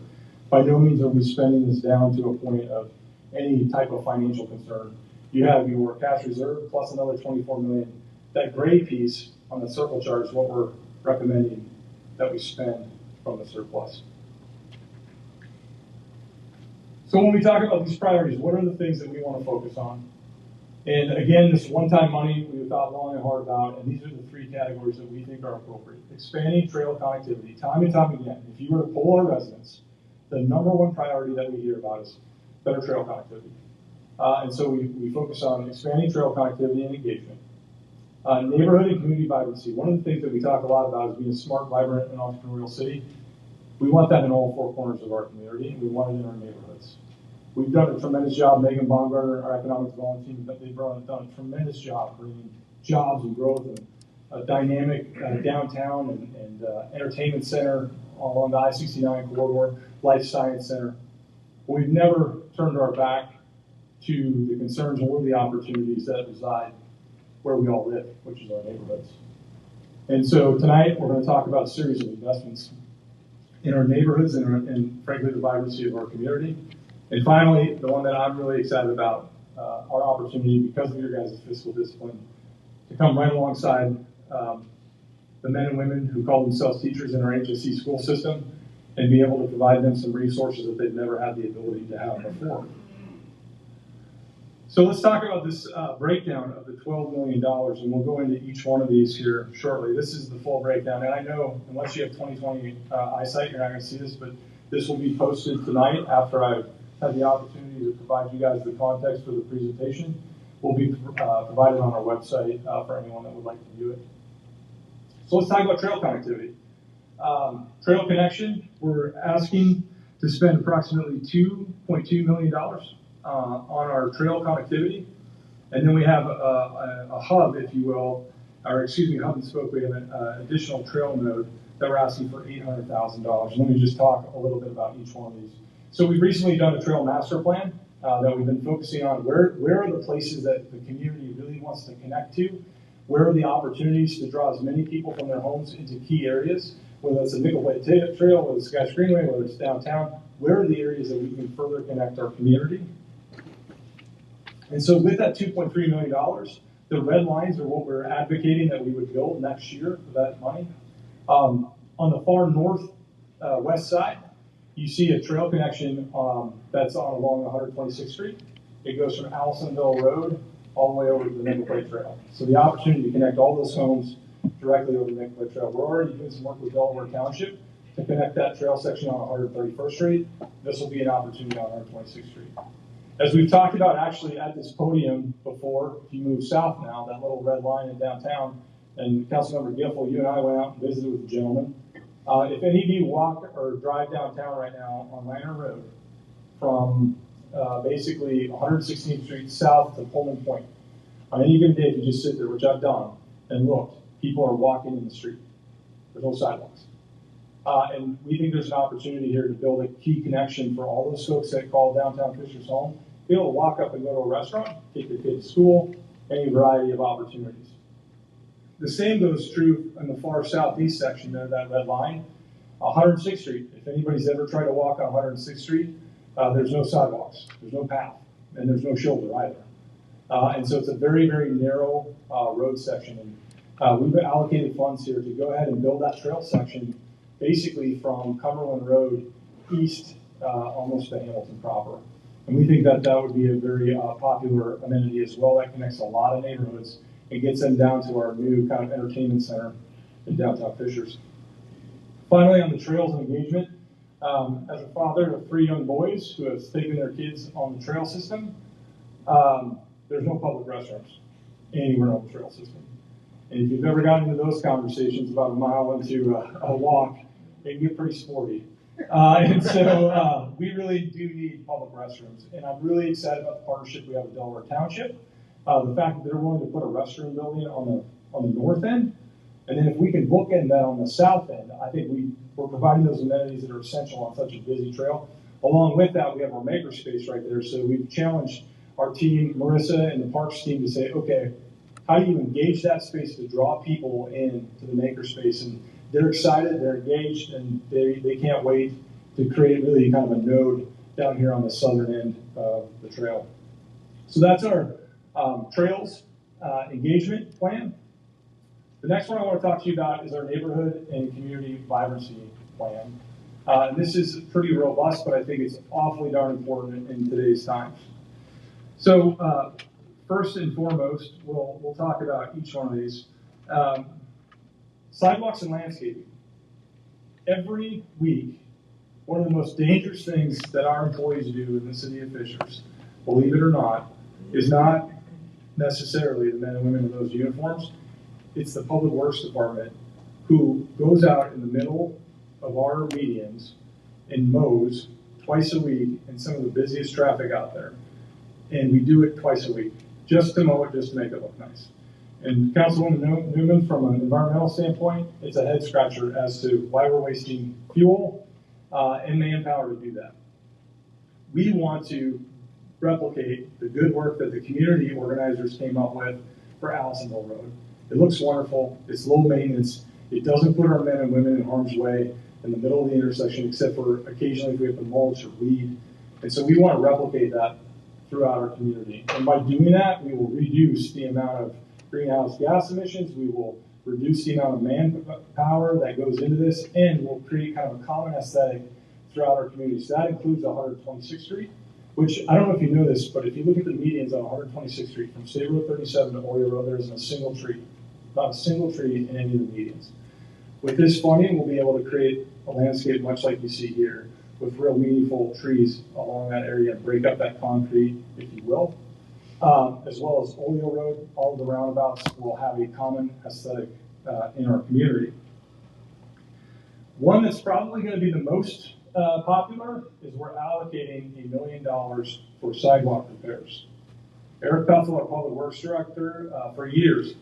by no means are we spending this down to a point of any type of financial concern. You have your cash reserve plus another $24 million. That gray piece on the circle chart is what we're recommending that we spend from the surplus. So when we talk about these priorities, what are the things that we want to focus on? And again, this one-time money we thought long and hard about, and these are the 3 categories that we think are appropriate. Expanding trail connectivity. Time and time again, if you were to poll our residents, the #1 priority that we hear about is better trail connectivity. And so we focus on expanding trail connectivity and engagement. Neighborhood and community vibrancy. One of the things that we talk a lot about is being a smart, vibrant, and entrepreneurial city. We want that in all 4 corners of our community, and we want it in our neighborhoods. We've done a tremendous job. Megan Baumgartner, our economic development team, they've done a tremendous job bringing jobs and growth and a dynamic downtown and entertainment center along the I-69 corridor, life science center. But we've never turned our back to the concerns or the opportunities that reside where we all live, which is our neighborhoods. And so tonight we're going to talk about a series of investments in our neighborhoods and frankly the vibrancy of our community. And finally, the one that I'm really excited about, our opportunity because of your guys' fiscal discipline to come right alongside the men and women who call themselves teachers in our HSC school system and be able to provide them some resources that they've never had the ability to have before. So let's talk about this breakdown of the $12 million, and we'll go into each one of these here shortly. This is the full breakdown, and I know unless you have 20/20 eyesight, you're not going to see this, but this will be posted tonight after I've had the opportunity to provide you guys the context for the presentation. Will be provided on our website for anyone that would like to view it. So let's talk about trail connectivity. Trail connection, we're asking to spend approximately $2.2 million on our trail connectivity. And then we have a hub, if you will, or excuse me, hub and spoke. We have an additional trail node that we're asking for $800,000. Let me just talk a little bit about each one of these. So we've recently done a trail master plan that we've been focusing on. Where are the places that the community really wants to connect to? Where are the opportunities to draw as many people from their homes into key areas? whether it's a nickel plate trail, whether it's Sky Greenway, whether it's downtown, where are the areas that we can further connect our community? And so with that $2.3 million, the red lines are what we're advocating that we would build next year for that money. On the far north west side, you see a trail connection that's along 126th Street. It goes from Allisonville Road all the way over to the Nickel Plate Trail. So the opportunity to connect all those homes directly over the Nickel Plate Trail. We're already doing some work with Delaware Township to connect that trail section on 131st Street. This will be an opportunity on 126th Street. As we've talked about actually at this podium before, if you move south now, that little red line in downtown, and Councilmember Giffel, you and I went out and visited with the gentleman. If any of you walk or drive downtown right now on Lantern Road from basically 116th Street south to Pullman Point, on any given day, if you just sit there, which I've done, and looked, people are walking in the street. There's no sidewalks. And we think there's an opportunity here to build a key connection for all those folks that call downtown Fisher's home, be able to walk up and go to a restaurant, take their kid to school, any variety of opportunities. The same goes true in the far southeast section there, that red line, 106th Street. If anybody's ever tried to walk on 106th Street, there's no sidewalks, there's no path, and there's no shoulder either. And so it's a very, very narrow road section. And we've allocated funds here to go ahead and build that trail section basically from Cumberland Road east almost to Hamilton proper. And we think that that would be a very popular amenity as well. That connects a lot of neighborhoods and gets them down to our new kind of entertainment center in downtown Fishers. Finally, on the trails and engagement, as a father of 3 young boys who have taken their kids on the trail system, there's no public restrooms anywhere on the trail system. And if you've ever gotten into those conversations about a mile into a walk, they can get pretty sporty. And so we really do need public restrooms. And I'm really excited about the partnership we have with Delaware Township. The fact that they're willing to put a restroom building on the north end. And then if we can bookend that on the south end, I think we're providing those amenities that are essential on such a busy trail. Along with that, we have our makerspace right there. So we've challenged our team, Marissa and the Parks team, to say, okay, how do you engage that space to draw people in to the makerspace? And they're excited, they're engaged, and they can't wait to create really kind of a node down here on the southern end of the trail. So that's our trails engagement plan. The next one I want to talk to you about is our neighborhood and community vibrancy plan. And this is pretty robust, but I think it's awfully darn important in today's times. So first and foremost, we'll talk about each one of these. Sidewalks and landscaping. Every week, one of the most dangerous things that our employees do in the city of Fishers, believe it or not, is not necessarily the men and women in those uniforms. It's the Public Works Department who goes out in the middle of our medians and mows twice a week in some of the busiest traffic out there. And we do it twice a week, just to mow it, just to make it look nice. And Councilwoman Newman, from an environmental standpoint, it's a head scratcher as to why we're wasting fuel and manpower to do that. We want to replicate the good work that the community organizers came up with for Allisonville Road. It looks wonderful, it's low maintenance, it doesn't put our men and women in harm's way in the middle of the intersection, except for occasionally if we have to mulch or weed. And so we want to replicate that throughout our community. And by doing that, we will reduce the amount of greenhouse gas emissions, we will reduce the amount of manpower that goes into this, and we'll create kind of a common aesthetic throughout our community. So that includes 126th Street, which I don't know if you know this, but if you look at the medians on 126th Street from State Road 37 to Oriole Road, there isn't a single tree, not a single tree in any of the medians. With this funding, we'll be able to create a landscape much like you see here, with real meaningful trees along that area and break up that concrete, if you will. As well as Oriole Road, all of the roundabouts will have a common aesthetic in our community. One that's probably going to be the most popular is we're allocating $1 million for sidewalk repairs. Eric Bethel, our Public Works Director, for years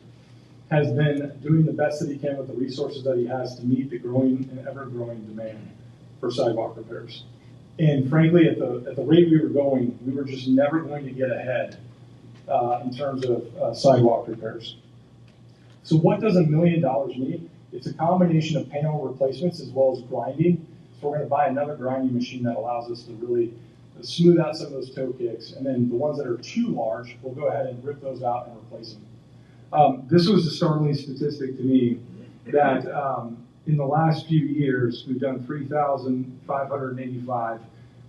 has been doing the best that he can with the resources that he has to meet the growing and ever-growing demand for sidewalk repairs. And frankly, at the rate we were going, we were just never going to get ahead in terms of sidewalk repairs. So what does $1 million mean? It's a combination of panel replacements as well as grinding. So we're gonna buy another grinding machine that allows us to really smooth out some of those toe kicks. And then the ones that are too large, we'll go ahead and rip those out and replace them. This was a startling statistic to me that in the last few years, we've done 3,585.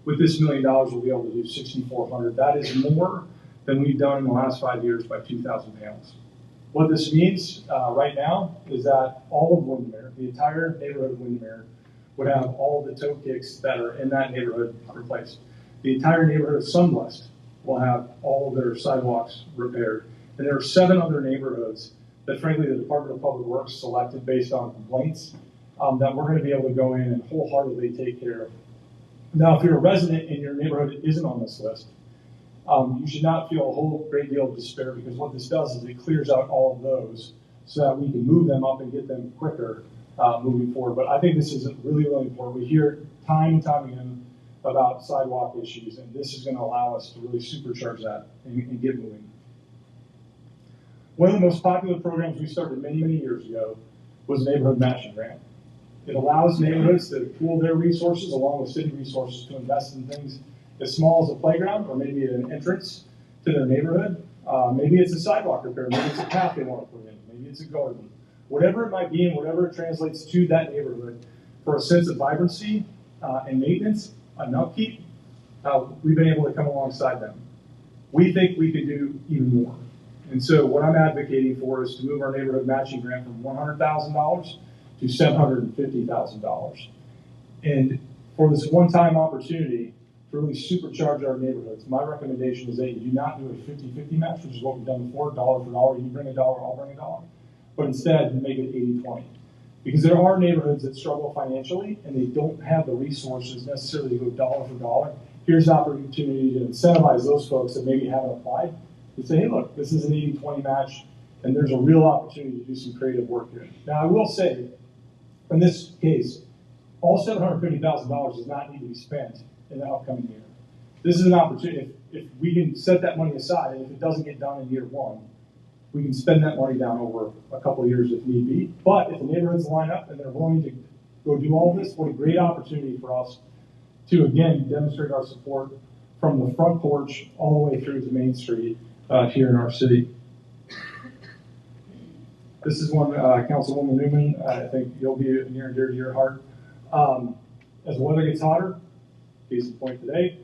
With this $1 million, we'll be able to do 6,400. That is more than we've done in the last 5 years by 2,000 panels. What this means right now is that all of Windermere, the entire neighborhood of Windermere, would have all the toe kicks that are in that neighborhood replaced. The entire neighborhood of Sunwest will have all of their sidewalks repaired. And there are 7 other neighborhoods that frankly the Department of Public Works selected based on complaints that we're going to be able to go in and wholeheartedly take care of. Now, if you're a resident and your neighborhood isn't on this list, you should not feel a whole great deal of despair, because what this does is it clears out all of those so that we can move them up and get them quicker moving forward. But I think this is really, really important. We hear time and time again about sidewalk issues, and this is going to allow us to really supercharge that and get moving. One of the most popular programs we started many, many years ago was Neighborhood Matching Grant. It allows neighborhoods to pool their resources along with city resources to invest in things as small as a playground, or maybe an entrance to their neighborhood. Maybe it's a sidewalk repair, maybe it's a path they want to put in, maybe it's a garden. Whatever it might be and whatever it translates to that neighborhood for a sense of vibrancy and maintenance and upkeep, we've been able to come alongside them. We think we can do even more. And so what I'm advocating for is to move our neighborhood matching grant from $100,000 to $750,000. And for this one-time opportunity to really supercharge our neighborhoods, my recommendation is that you do not do a 50-50 match, which is what we've done before, dollar for dollar. You bring $1, I'll bring $1. But instead, make it 80-20. Because there are neighborhoods that struggle financially and they don't have the resources necessarily to go dollar for dollar. Here's an opportunity to incentivize those folks that maybe haven't applied. You say, hey, look, this is an 80-20 match, and there's a real opportunity to do some creative work here. Now, I will say, in this case, all $750,000 does not need to be spent in the upcoming year. This is an opportunity. If we can set that money aside, and if it doesn't get done in year 1, we can spend that money down over a couple of years if need be. But if the neighborhoods line up and they're willing to go do all this, what a great opportunity for us to, again, demonstrate our support from the front porch all the way through to Main Street here in our city. This is one, Councilwoman Newman, I think you'll be near and dear to your heart. As the weather gets hotter, case in point today,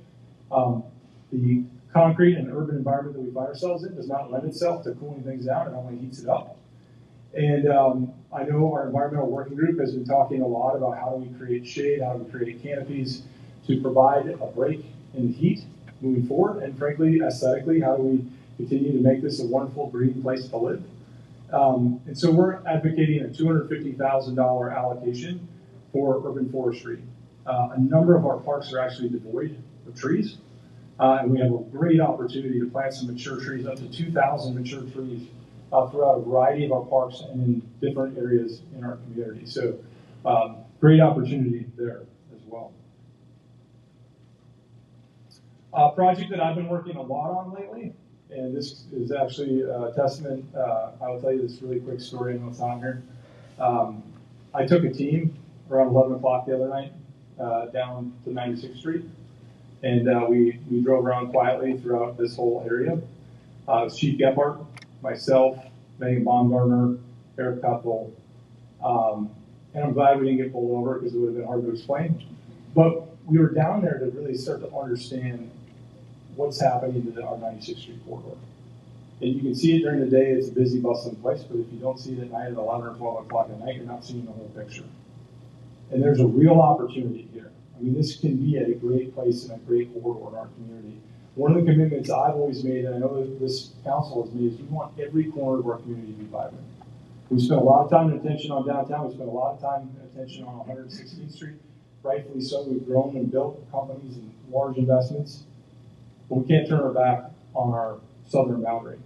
the concrete and urban environment that we find ourselves in does not lend itself to cooling things down. It only heats it up. And I know our environmental working group has been talking a lot about how do we create shade, how do we create canopies to provide a break in the heat moving forward, and frankly, aesthetically, how do we continue to make this a wonderful green place to live. And so we're advocating a $250,000 allocation for urban forestry. A number of our parks are actually devoid of trees, and we have a great opportunity to plant some mature trees, up to 2,000 mature trees throughout a variety of our parks and in different areas in our community. So great opportunity there as well. A project that I've been working a lot on lately, and this is actually a testament. I will tell you this really quick story. I know it's on here. I took a team around 11 o'clock the other night down to 96th Street, and we drove around quietly throughout this whole area. It was Chief Gephardt, myself, Megan Baumgartner, Eric Kupple, and I'm glad we didn't get pulled over because it would have been hard to explain. But we were down there to really start to understand what's happening to our 96th Street corridor. And you can see it during the day, it's a busy, bustling place, but if you don't see it at night at 11 or 12 o'clock at night, you're not seeing the whole picture. And there's a real opportunity here. I mean, this can be a great place and a great corridor in our community. One of the commitments I've always made, and I know that this council has made, is we want every corner of our community to be vibrant. We spent a lot of time and attention on downtown. We spent a lot of time and attention on 116th Street. Rightfully so, we've grown and built companies and large investments. But we can't turn our back on our southern boundary.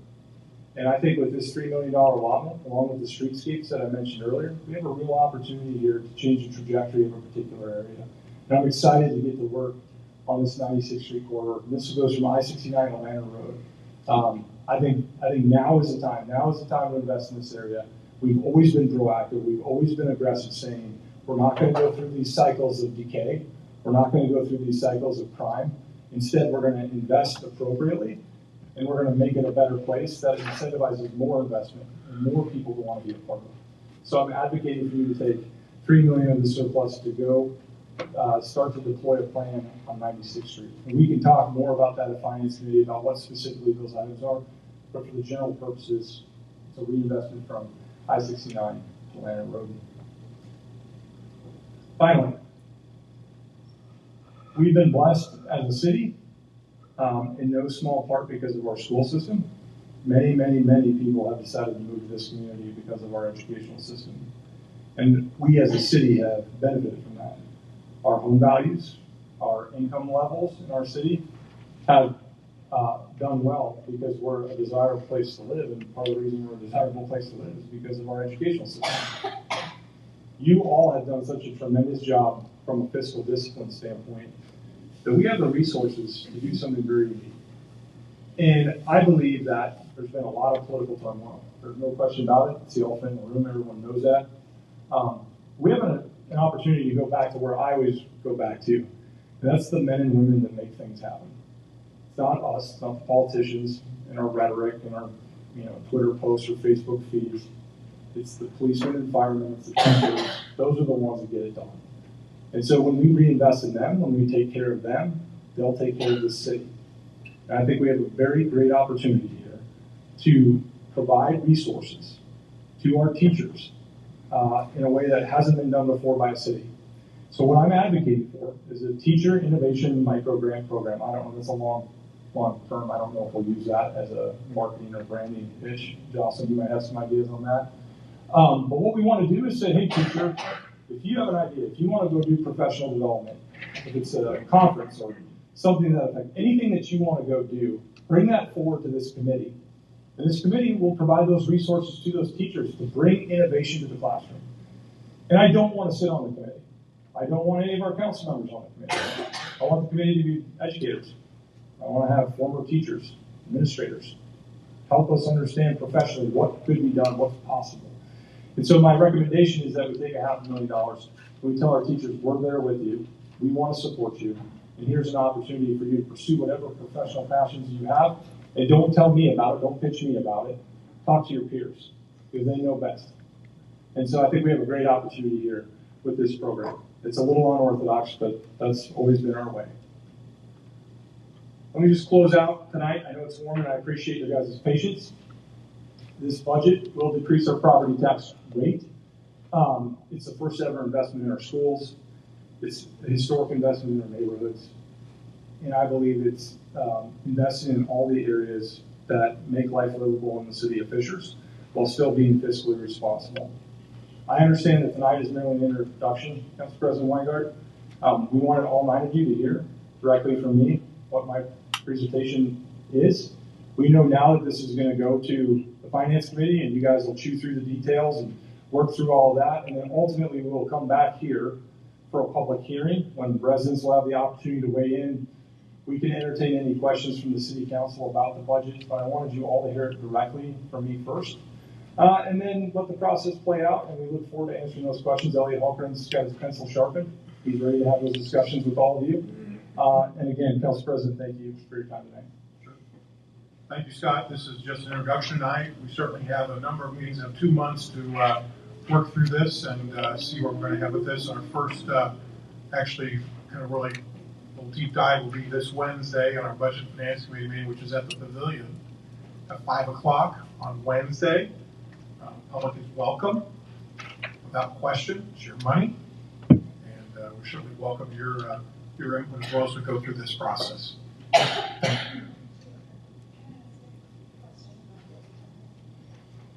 And I think with this $3 million allotment, along with the streetscapes that I mentioned earlier, we have a real opportunity here to change the trajectory of a particular area. And I'm excited to get to work on this 96th Street corridor. And this goes from I-69 to Atlanta Road. I think now is the time. Now is the time to invest in this area. We've always been proactive. We've always been aggressive, saying we're not going to go through these cycles of decay. We're not going to go through these cycles of crime. Instead, we're going to invest appropriately, and we're going to make it a better place that incentivizes more investment and more people to want to be a part of it. So I'm advocating for you to take $3 million of the surplus to go start to deploy a plan on 96th Street. And we can talk more about that at Finance Committee about what specifically those items are, but for the general purposes, it's a reinvestment from I-69 to Landon Road. Finally, we've been blessed as a city, in no small part because of our school system. Many, many, many people have decided to move to this community because of our educational system. And we as a city have benefited from that. Our home values, our income levels in our city have done well because we're a desirable place to live, and part of the reason we're a desirable place to live is because of our educational system. You all have done such a tremendous job from a fiscal discipline standpoint that we have the resources to do something very unique. And I believe that there's been a lot of political turmoil. There's no question about it. It's the elephant in the room. Everyone knows that. We have an opportunity to go back to where I always go back to. And that's the men and women that make things happen. It's not us, it's not the politicians and our rhetoric and our Twitter posts or Facebook feeds. It's the policemen and firemen, it's the teachers. Those are the ones that get it done. And so when we reinvest in them, when we take care of them, they'll take care of the city. And I think we have a very great opportunity here to provide resources to our teachers in a way that hasn't been done before by a city. So what I'm advocating for is a teacher innovation micro grant program. I don't know, that's a long term. I don't know if we'll use that as a marketing or branding pitch. Jocelyn, you might have some ideas on that. But what we want to do is say, hey, teacher, if you have an idea, if you want to go do professional development, if it's a conference or something that affects anything that you want to go do, bring that forward to this committee. And this committee will provide those resources to those teachers to bring innovation to the classroom. And I don't want to sit on the committee. I don't want any of our council members on the committee. I want the committee to be educators. I want to have former teachers, administrators, help us understand professionally what could be done, what's possible. And so my recommendation is that we take $500,000. We tell our teachers, we're there with you. We want to support you. And here's an opportunity for you to pursue whatever professional passions you have. And don't tell me about it. Don't pitch me about it. Talk to your peers because they know best. And so I think we have a great opportunity here with this program. It's a little unorthodox, but that's always been our way. Let me just close out tonight. I know it's warm and I appreciate your guys' patience. This budget will decrease our property tax rate. It's the first ever investment in our schools. It's a historic investment in our neighborhoods. And I believe it's investing in all the areas that make life livable in the city of Fishers while still being fiscally responsible. I understand that tonight is merely an introduction, Council President Weingart. We wanted all 9 of you to hear directly from me what my presentation is. We know now that this is going to go to the Finance Committee and you guys will chew through the details and work through all of that. And then ultimately we will come back here for a public hearing when the residents will have the opportunity to weigh in. We can entertain any questions from the City Council about the budget, but I wanted you all to hear it directly from me first. And then let the process play out, and we look forward to answering those questions. Elliot Halkran's got his pencil sharpened. He's ready to have those discussions with all of you. And again, Council President, thank you for your time tonight. Sure. Thank you, Scott. This is just an introduction night. We certainly have a number of meetings in 2 months to work through this and see what we're going to have with this. Our first, actually, kind of really little deep dive will be this Wednesday on our Budget and Finance Committee meeting, which is at the Pavilion at 5 o'clock on Wednesday. Public is welcome, without question. It's your money, and we certainly welcome your input as well as we go through this process. Thank you.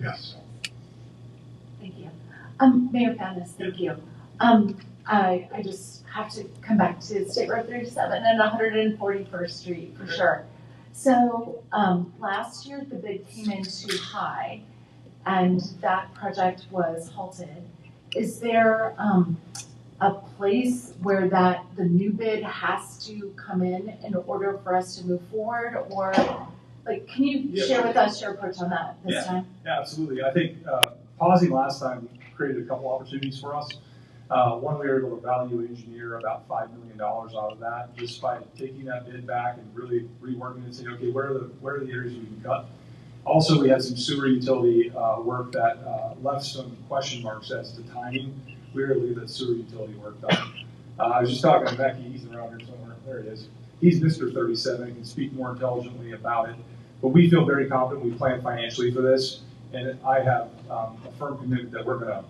Yes. Thank you. Mayor Fadness, thank you. I just have to come back to State Road 37 and 141st Street for sure. So last year the bid came in too high and that project was halted. Is there a place where the new bid has to come in order for us to move forward, or like, can you share with us your approach on that this time? Yeah, absolutely. I think pausing last time created a couple opportunities for us. One, we were able to value engineer about $5 million out of that, just by taking that bid back and really reworking it and saying, okay, where are the areas we can cut? Also, we had some sewer utility work that left some question marks as to timing. We were able to get that sewer utility work done. I was just talking to Becky, he's around here somewhere, there it is. He's Mr. 37, he can speak more intelligently about it. But we feel very confident, we plan financially for this, and I have a firm commitment that we're gonna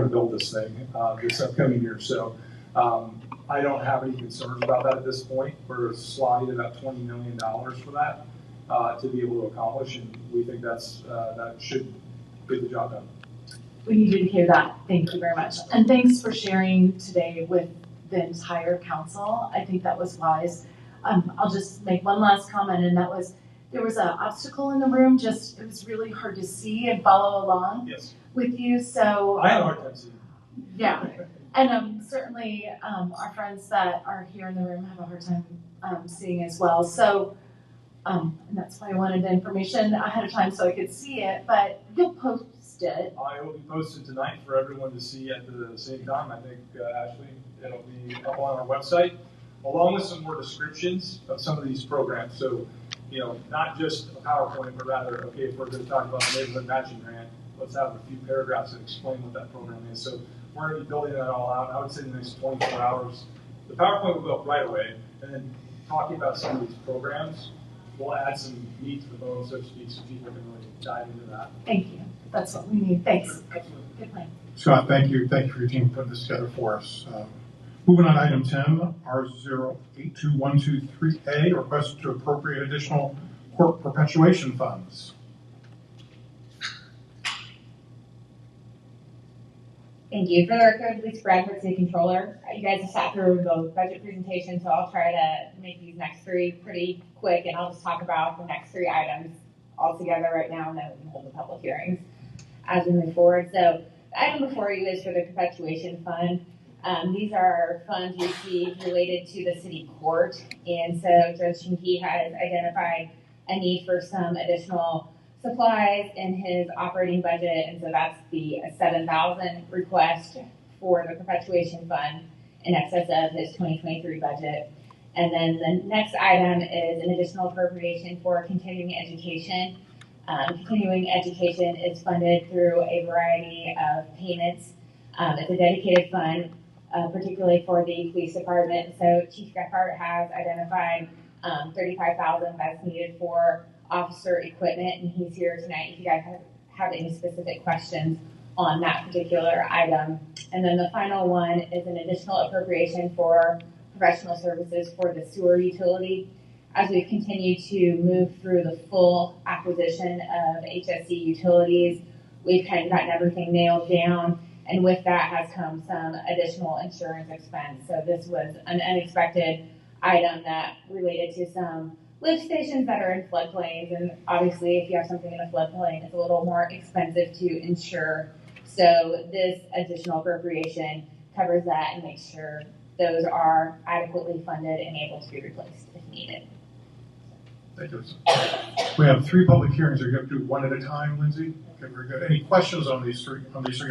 build this thing this upcoming year. So I don't have any concerns about that at this point. We're slotting about $20 million for that to be able to accomplish, and we think that should get the job done. We needed to hear that. Thank you very much. And thanks for sharing today with the entire council. I think that was wise. I'll just make one last comment, and that was, there was an obstacle in the room, just, it was really hard to see and follow along with you, so. I had a hard time seeing. Yeah, and certainly our friends that are here in the room have a hard time seeing as well. So, and that's why I wanted the information ahead of time so I could see it, but you'll post it. I will be posted tonight for everyone to see at the same time. I think, Ashley, it'll be up on our website, along with some more descriptions of some of these programs. So, you know, not just a PowerPoint, but rather, okay, if we're going to talk about the neighborhood matching grant, let's have a few paragraphs that explain what that program is. So we're going to be building that all out. I would say in the next 24 hours. The PowerPoint will go up right away, and then talking about some of these programs, we'll add some meat to the bone, so to speak, so people can really dive into that. Thank you. That's what we need. Thanks. Good plan. Scott, thank you. Thank you for your team putting this together for us. Moving on to item 10, R082123A, request to appropriate additional court perpetuation funds. Thank you. For the record, Lisa Bradford, City Controller. You guys have sat through the budget presentation, so I'll try to make these next three pretty quick, and I'll just talk about the next three items all together right now, and then we can hold the public hearings as we move forward. So the item before you is for the perpetuation fund. These are funds received related to the city court, and so Judge Chinky has identified a need for some additional supplies in his operating budget, and so that's the $7,000 request for the perpetuation fund in excess of his 2023 budget. And then the next item is an additional appropriation for continuing education. Continuing education is funded through a variety of payments. It's a dedicated fund, particularly for the police department. So Chief Gephardt has identified $35,000 that's needed for officer equipment, and he's here tonight if you guys have any specific questions on that particular item. And then the final one is an additional appropriation for professional services for the sewer utility. As we continue to move through the full acquisition of HSC utilities, we've kind of gotten everything nailed down, and with that has come some additional insurance expense. So this was an unexpected item that related to some lift stations that are in floodplains, and obviously if you have something in a floodplain, it's a little more expensive to insure. So this additional appropriation covers that and makes sure those are adequately funded and able to be replaced if needed. Thank you. We have three public hearings. Are you going to do one at a time, Lindsay? Okay, very good. Any questions on these three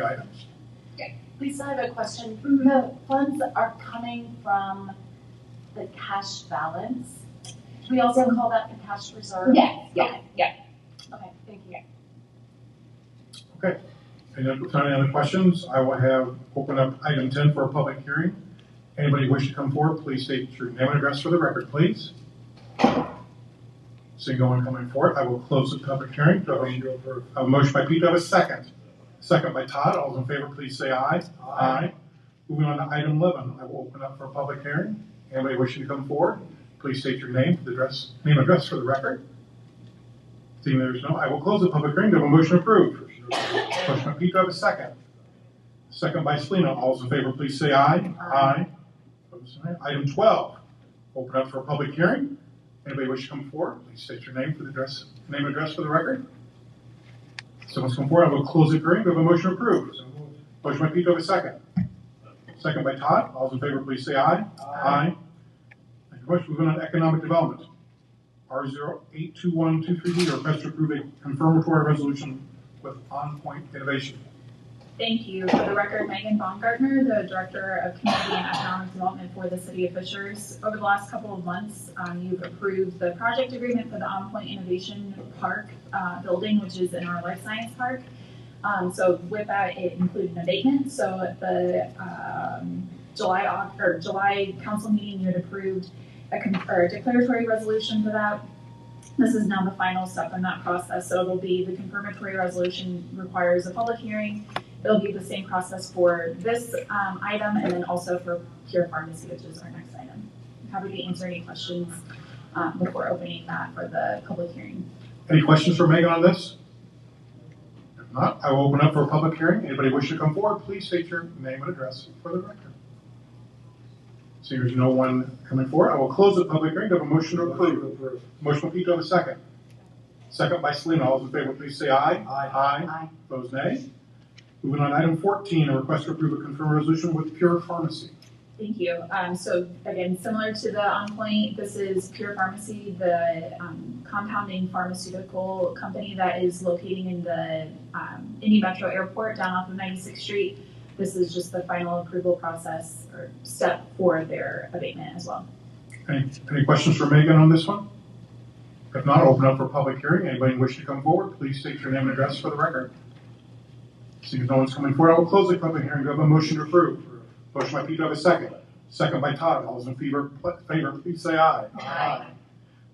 items? Lisa, I have a question. The funds are coming from the cash balance. Do we also call that the cash reserve? Yes, yeah, Okay. yeah. Okay, thank you. Okay. Any other questions? I will have open up item 10 for a public hearing. Anybody wish to come forward, please state your name and address for the record, please. Seeing no one coming forward, I will close the public hearing. Do I have a motion by Pete? Do I have a second? Second by Todd. All those in favor, please say aye. Aye. Moving on to item 11, I will open up for a public hearing. Anybody wishing to come forward, please state your name and address for the record. Seeing there's no, I will close the public hearing. Do I have a motion approved? Motion by Pete. Do I have a second? Second by Selena. All those in favor, please say aye. Aye. Item 12, open up for a public hearing. Anybody wish to come forward, please state your name and address for the record. Someone's come forward, I will close the hearing. Do I have a motion approved? Motion by Pete. Do I have a second? Second by Todd. All those in favor, please say aye. Aye. Thank you very much. Moving on to economic development. R082123D, request to approve a confirmatory resolution with On Point Innovation. Thank you. For the record, Megan Baumgartner, the Director of Community and Economic Development for the City of Fishers. Over the last couple of months, you've approved the project agreement for the On Point Innovation Park building, which is in our Life Science Park. So with that, it included an abatement. So at the July council meeting, you had approved a declaratory resolution for that. This is now the final step in that process. So it'll be the confirmatory resolution requires a public hearing. It'll be the same process for this item and then also for Pure Pharmacy, which is our next item. I'm happy to answer any questions before opening that for the public hearing. Any questions for Megan on this? If not, I will open up for a public hearing. Anybody wish to come forward, please state your name and address for the record. Seeing there's no one coming forward, I will close the public hearing. Do I have a motion to approve? Motion by Pete, do I have a second? Second by Selena. All those in favor, please say aye. Aye. Opposed, nay. Moving on, item 14, a request to approve a confirmed resolution with Pure Pharmacy. Thank you. So again, similar to the On Point, this is Pure Pharmacy, the compounding pharmaceutical company that is locating in the Indy Metro Airport down off of 96th Street. This is just the final approval process or step for their abatement as well. Any questions for Megan on this one? If not, open up for public hearing. Anybody wish to come forward, please state your name and address for the record. Seeing no one's coming forward, I will close the public hearing. Do I have a motion to approve? Motion by Pete, do I have a second? Second by Todd. All those in favor, please say aye. Aye.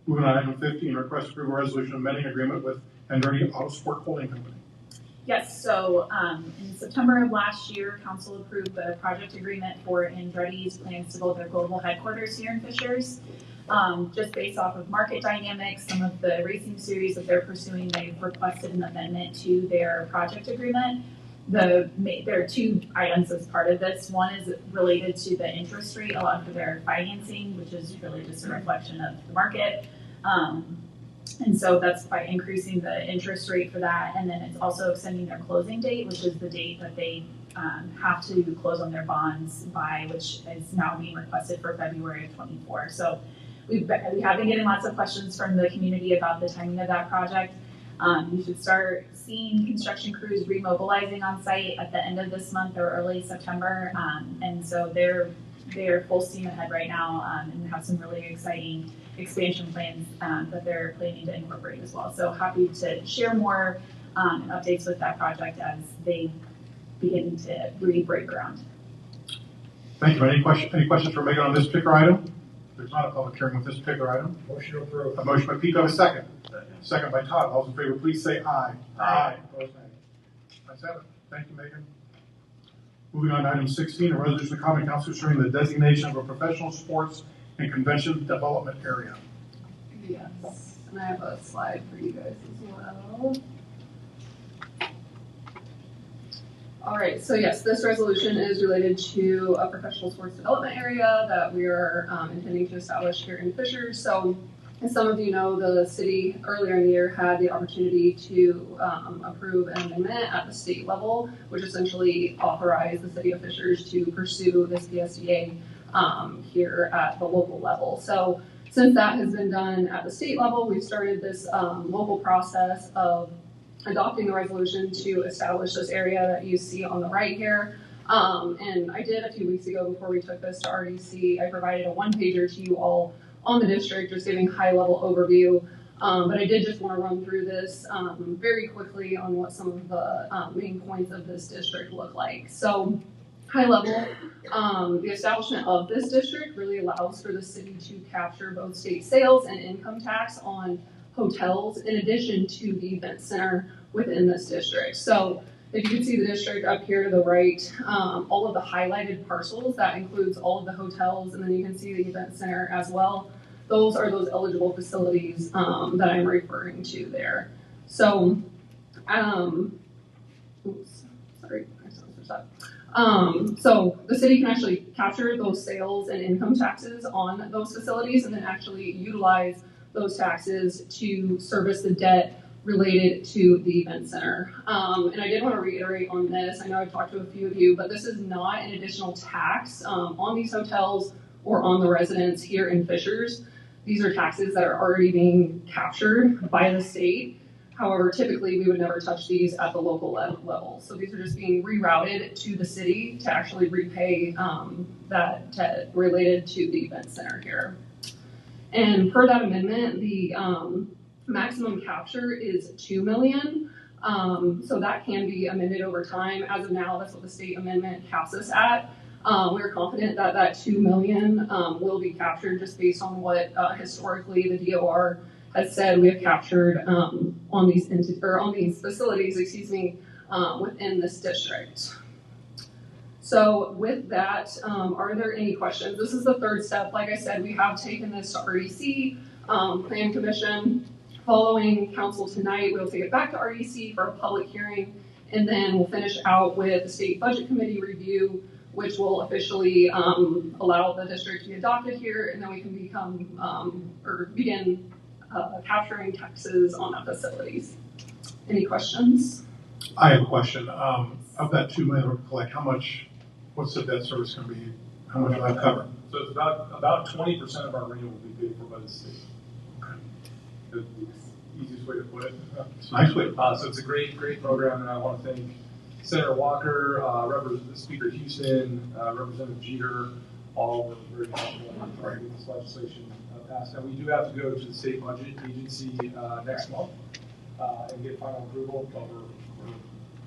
Moving on, item 15, request to approve a resolution amending agreement with Andretti Auto Sport Holding Company. Yes, so in September of last year, council approved the project agreement for Andretti's plans to build their global headquarters here in Fishers. Just based off of market dynamics, some of the racing series that they're pursuing, they've requested an amendment to their project agreement. There are two items as part of this. One is related to the interest rate allowed for their financing, which is really just a reflection of the market. And so that's by increasing the interest rate for that. And then it's also extending their closing date, which is the date that they have to close on their bonds by, which is now being requested for February of 24. So we have been getting lots of questions from the community about the timing of that project. You should start seeing construction crews remobilizing on site at the end of this month or early September. And so they're full steam ahead right now and have some really exciting expansion plans that they're planning to incorporate as well. So happy to share more updates with that project as they begin to really break ground. Thank you. Any questions for Megan on this particular item? There's not a public hearing with this particular item. Motion to approve. A motion by Pete, do I have a second? Second by Todd. All those in favor, please say aye. Aye. Opposed, nay. Ayes have it. Thank you, Megan. Moving on to item 16, a resolution of Common Council concerning the designation of a professional sports and convention development area. Yes, and I have a slide for you guys as well. All right, so yes, this resolution is related to a professional sports development area that we are intending to establish here in Fishers. So as some of you know, the city earlier in the year had the opportunity to approve an amendment at the state level, which essentially authorized the city of Fishers to pursue this PSDA here at the local level. So since that has been done at the state level, we've started this local process of adopting the resolution to establish this area that you see on the right here. And I did a few weeks ago before we took this to RDC, I provided a one-pager to you all on the district, just giving high-level overview. But I did just want to run through this very quickly on what some of the main points of this district look like. So high level, the establishment of this district really allows for the city to capture both state sales and income tax on hotels in addition to the event center within this district. So if you can see the district up here to the right, all of the highlighted parcels, that includes all of the hotels, and then you can see the event center as well. Those are those eligible facilities that I'm referring to there. So, oops, sorry, I switched up. So the city can actually capture those sales and income taxes on those facilities and then actually utilize those taxes to service the debt related to the event center. And I did want to reiterate on this. I know I've talked to a few of you, but this is not an additional tax on these hotels or on the residents here in Fishers. These are taxes that are already being captured by the state. However, typically, we would never touch these at the local level. So these are just being rerouted to the city to actually repay related to the event center here. And per that amendment, the maximum capture is 2 million. So that can be amended over time. As of now, that's what the state amendment caps us at. We're confident that that 2 million will be captured just based on what historically the DOR has said we have captured on these facilities, within this district. So with that, are there any questions? This is the third step. Like I said, we have taken this to REC, Plan Commission. Following council tonight, we'll take it back to REC for a public hearing, and then we'll finish out with the State Budget Committee review, which will officially allow the district to be adopted here, and then we can begin capturing taxes on our facilities. Any questions? I have a question. Of that 2 million we collect, what's the debt service going to be? How much will that cover? So it's about 20% of our rental will be paid for by the state. The easiest way to put it. Nicely. So it's a great program, and I want to thank Senator Walker, Speaker Houston, Representative Jeter, all were very helpful in getting this legislation passed. And we do have to go to the state budget agency next month and get final approval, but we're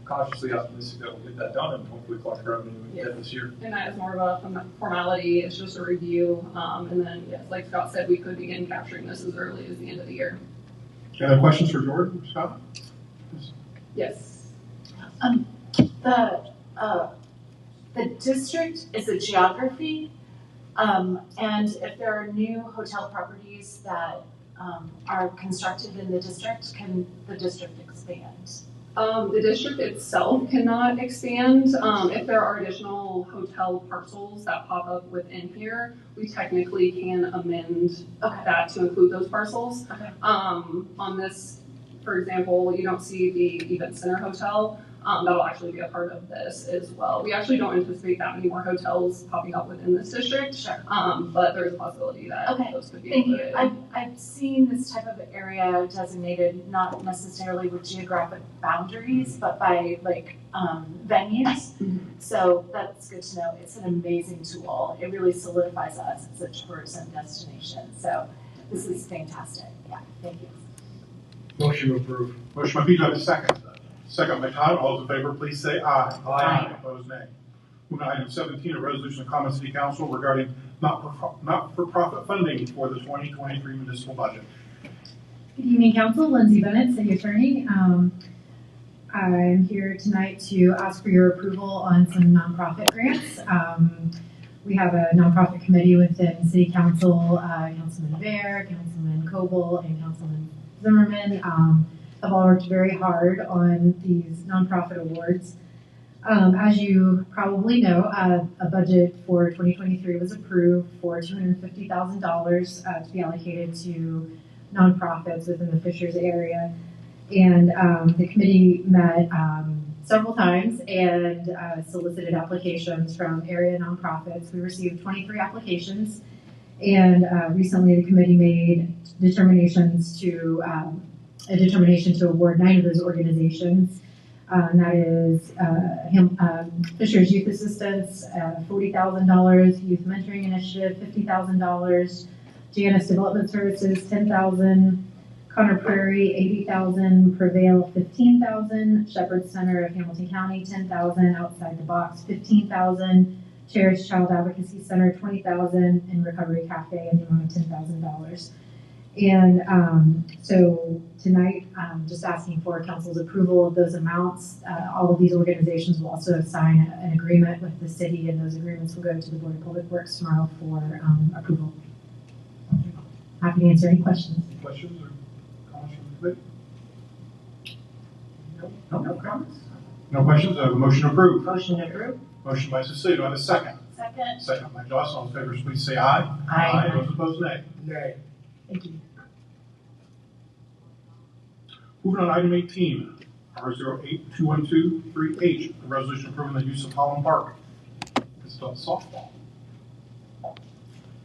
cautiously optimistic that we'll get that done and hopefully collect revenue again this year. And that is more of a formality. It's just a review. And then, yes, like Scott said, we could begin capturing this as early as the end of the year. Any other questions for Jordan or Scott? Yes. The district is a geography, and if there are new hotel properties that are constructed in the district, can the district expand? The district itself cannot expand. If there are additional hotel parcels that pop up within here, we technically can amend that to include those parcels. Okay. On this, for example, you don't see the event center hotel. That'll actually be a part of this as well. We actually don't anticipate that many more hotels popping up within this district. Sure. But there's a possibility that those could be included. Thank you. I've seen this type of area designated not necessarily with geographic boundaries, but by venues. Mm-hmm. So that's good to know. It's an amazing tool. It really solidifies us as a tourism destination. So this is fantastic. Yeah, thank you. Motion to approve. Motion by Pete, do I have a second? Second by Todd. All those in favor, please say aye. Aye. Opposed, nay. Moving on to item 17, a resolution of Common City Council regarding not-for-profit funding for the 2023 municipal budget. Good evening, Council. Lindsay Bennett, City Attorney. I'm here tonight to ask for your approval on some nonprofit grants. We have a nonprofit committee within City Council, Councilman Bear, Councilman Coble, and Councilman Zimmerman have all worked very hard on these nonprofit awards. As you probably know, a budget for 2023 was approved for $250,000 to be allocated to nonprofits within the Fishers area. And the committee met several times and solicited applications from area nonprofits. We received 23 applications, and recently the committee made a determination to award 9 of those organizations. And that is Fishers Youth Assistance, $40,000, Youth Mentoring Initiative, $50,000, Janus Development Services, $10,000, Connor Prairie, $80,000, Prevail, $15,000, Shepherd Center of Hamilton County, $10,000, Outside the Box, $15,000, Cherish Child Advocacy Center, $20,000, and Recovery Cafe in the amount of $10,000. And so tonight, I'm just asking for council's approval of those amounts. All of these organizations will also sign an agreement with the city, and those agreements will go to the Board of Public Works tomorrow for approval. Happy to answer any questions. Questions or comments from the committee? No comments? No questions? I have a motion approved. Motion approved. Motion by Cecilia. Do I have a second? Second. Second by Jocelyn. All in favor, please say aye. Aye. Those opposed, nay. Nay. Thank you. Moving on to item 18, R08212-3H, a resolution approving the use of Holland Park. This is softball.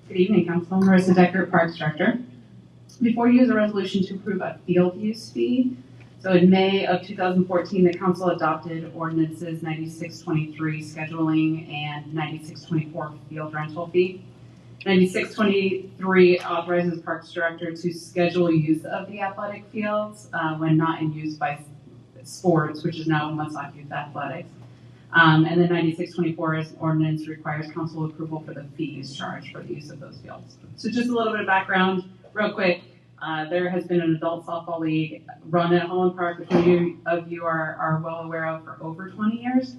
Good evening, Council. Marissa Decker, Parks Director. Before you is a resolution to approve a field use fee So in May of 2014, the council adopted ordinances 9623 scheduling and 9624 field rental fee. 9623 authorizes Parks Director to schedule use of the athletic fields when not in use by sports, which is now Woodstock Youth Athletics. And then 9624 ordinance requires council approval for the fees charged for the use of those fields. So just a little bit of background, real quick. There has been an adult softball league run at Holland Park, which many of you are well aware of, for over 20 years.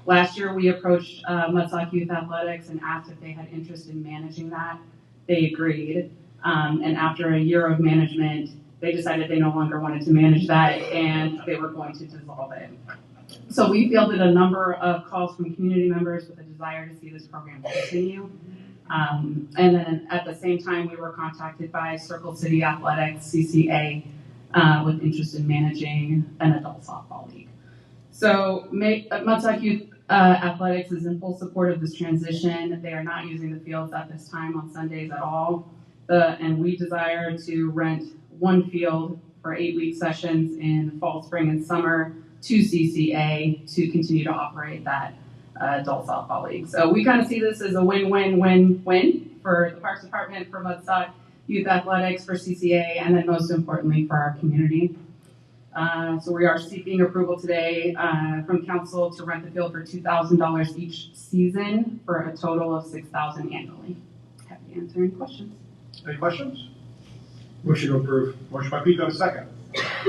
Last year, we approached Woodstock Youth Athletics and asked if they had interest in managing that. They agreed. And after a year of management, they decided they no longer wanted to manage that and they were going to dissolve it. So we fielded a number of calls from community members with a desire to see this program continue. And then at the same time, we were contacted by Circle City Athletics, CCA, with interest in managing an adult softball league. So Woodstock Youth Athletics is in full support of this transition. They are not using the fields at this time on Sundays at all. And we desire to rent one field for 8-week sessions in fall, spring, and summer to CCA to continue to operate that adult softball league. So we kind of see this as a win-win-win-win for the Parks Department, for Woodstock Youth Athletics, for CCA, and then most importantly for our community. So we are seeking approval today from council to rent the field for $2,000 each season for a total of $6,000 annually. Happy to answer any questions. Any questions? Motion to approve. Motion by Pete, do I have a second?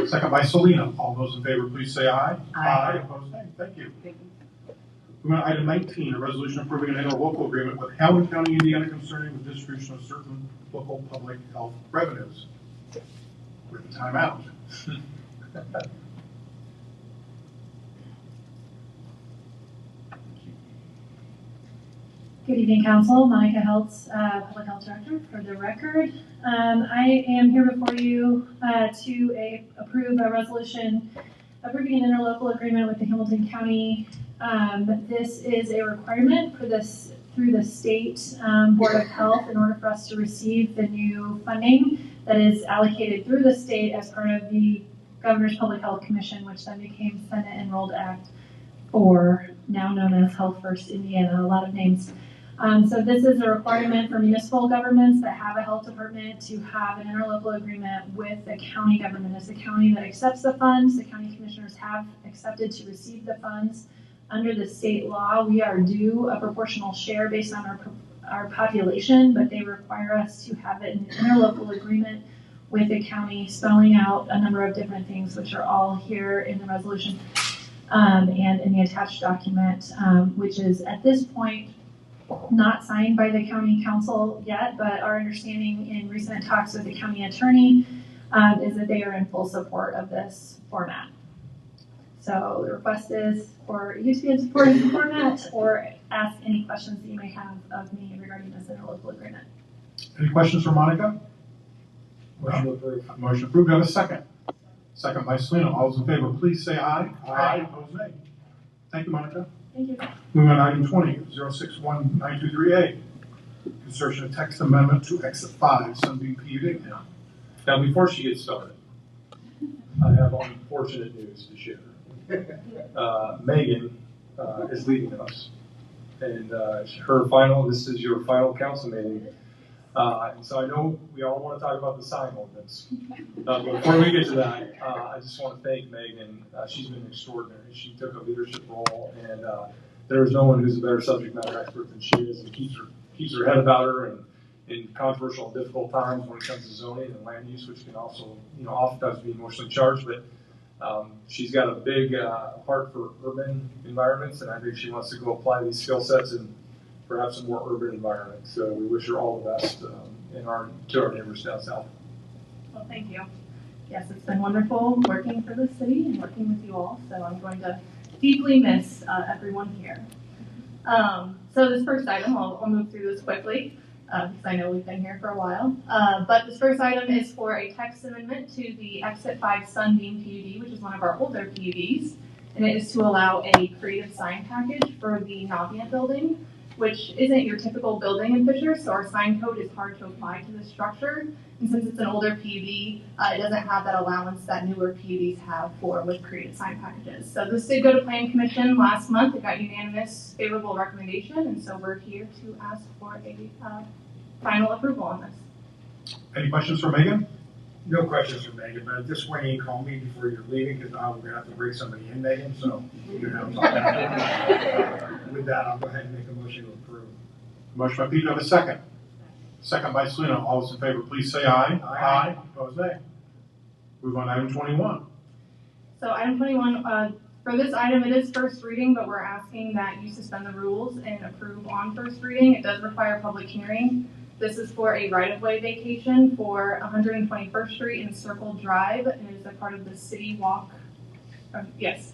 Second by Selena. All those in favor, please say aye. Aye. Opposed, nay. Thank you. Thank you. Moving on to item 19, a resolution approving an interlocal agreement with Howland County, Indiana concerning the distribution of certain local public health revenues. With the time out. Good evening, Council. Monica Heltz, Public Health Director. For the record, I am here before you to approve a resolution approving an interlocal agreement with the Hamilton County. This is a requirement for this through the state Board of Health in order for us to receive the new funding that is allocated through the state as part of the Governor's Public Health Commission, which then became Senate Enrolled Act 4, now known as Health First Indiana, a lot of names. So this is a requirement for municipal governments that have a health department to have an interlocal agreement with the county government. It's the county that accepts the funds. The county commissioners have accepted to receive the funds. Under the state law, we are due a proportional share based on our population, but they require us to have an interlocal agreement with the county, spelling out a number of different things, which are all here in the resolution and in the attached document, which is at this point not signed by the county council yet, but our understanding in recent talks with the county attorney is that they are in full support of this format. So the request is for you to be in support of the format or ask any questions that you may have of me regarding this interlocal agreement. Any questions for Monica? Motion approved. Motion approved. Do I have a second? Second by Selena. All those in favor, please say aye. Aye. Opposed, nay. Thank you, Monica. Thank you. Moving on to item 20, 061923A. Consortium of text amendment to exit 5, Sunbeam PUD. Now, before she gets started, I have unfortunate news to share. Megan is leaving us, and this is your final council meeting. And so I know we all want to talk about the sign ordinance. But before we get to that, I just want to thank Megan. She's been extraordinary. She took a leadership role, and there is no one who's a better subject matter expert than she is, and keeps her head about her and in controversial and difficult times when it comes to zoning and land use, which can also, oftentimes be emotionally charged. But she's got a big heart for urban environments, and I think she wants to go apply these skill sets in perhaps a more urban environment. So we wish her all the best to our neighbors down south. Well, thank you. Yes, it's been wonderful working for the city and working with you all. So I'm going to deeply miss everyone here. So this first item, I'll move through this quickly because I know we've been here for a while. But this first item is for a text amendment to the Exit 5 Sunbeam PUD, which is one of our older PUDs. And it is to allow a creative sign package for the Navient building. which isn't your typical building in Fishers, so our sign code is hard to apply to this structure. And since it's an older PUD, it doesn't have that allowance that newer PUDs have for with created sign packages. So this did go to Planning Commission last month. It got unanimous favorable recommendation, and so we're here to ask for a final approval on this. Any questions for Megan? No questions for Megan, but just when you call me before you're leaving, because I'm gonna have to bring somebody in, Megan, so you know. With that, I'll go ahead and make a motion to approve. Motion by Pete, do I have a second? Second by Selena. All those in favor, please say aye. Aye. Opposed, nay. Move on to item 21. So item 21, for this item, it is first reading, but we're asking that you suspend the rules and approve on first reading. It does require a public hearing. This is for a right-of-way vacation for 121st Street and Circle Drive, and it is a part of the City Walk,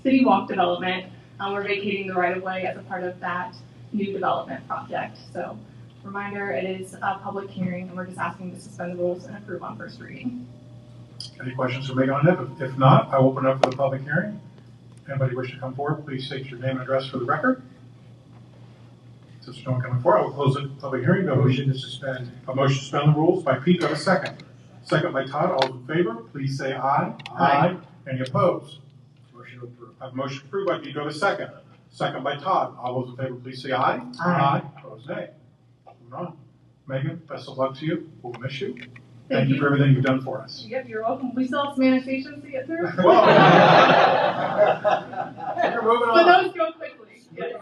City Walk development. We're vacating the right-of-way as a part of that new development project. So, reminder, it is a public hearing, and we're just asking to suspend the rules and approve on first reading. Any questions for Megan on that? If not, I will open up for the public hearing. Anybody wish to come forward, please state your name and address for the record. Since there's no one coming forward, I will close the public hearing. Motion to suspend. A motion to suspend the rules by Pete. Do I have a second? Second by Todd. All in favor, please say aye. Aye. Any opposed? Motion to approve. I have a motion approved by Pete. Do I have a second? Second by Todd. All those in favor, please say aye. Aye. Opposed, nay. Moving on. Megan, best of luck to you. We'll miss you. Thank you you for everything you've done for us. Yep, you're welcome. We still have some annexations to get through. We're moving But on. those go quickly. Yes.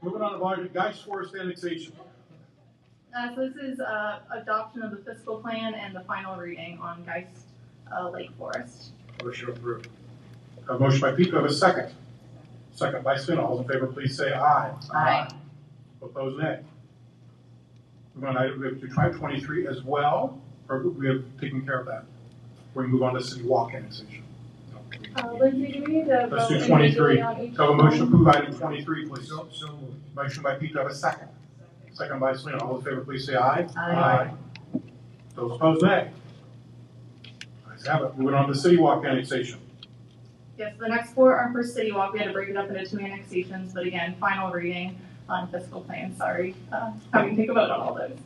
Moving on to Geist Forest annexation. So this is adoption of the fiscal plan and the final reading on Geist Lake Forest. Motion to approve. A motion by Pete. Do I have a second? Second by Spin. All those in favor, please say aye. Aye. Opposed, nay. We have to try 23 as well, or we have taken care of that. We move on to City Walk annexation. Lindsay, do we need to Let's vote do 23. individually on each So a one? motion to approve item 23, please. So moved. Motion by Pete, do I have a second? Second by Selena. All in favor, please say aye. Aye. Those opposed, nay. Ayes have it. Moving on to City Walk annexation. Yes, the next four are for City Walk. We had to break it up into two annexations, but again, final reading on fiscal plan. Sorry, having to take a vote on all those.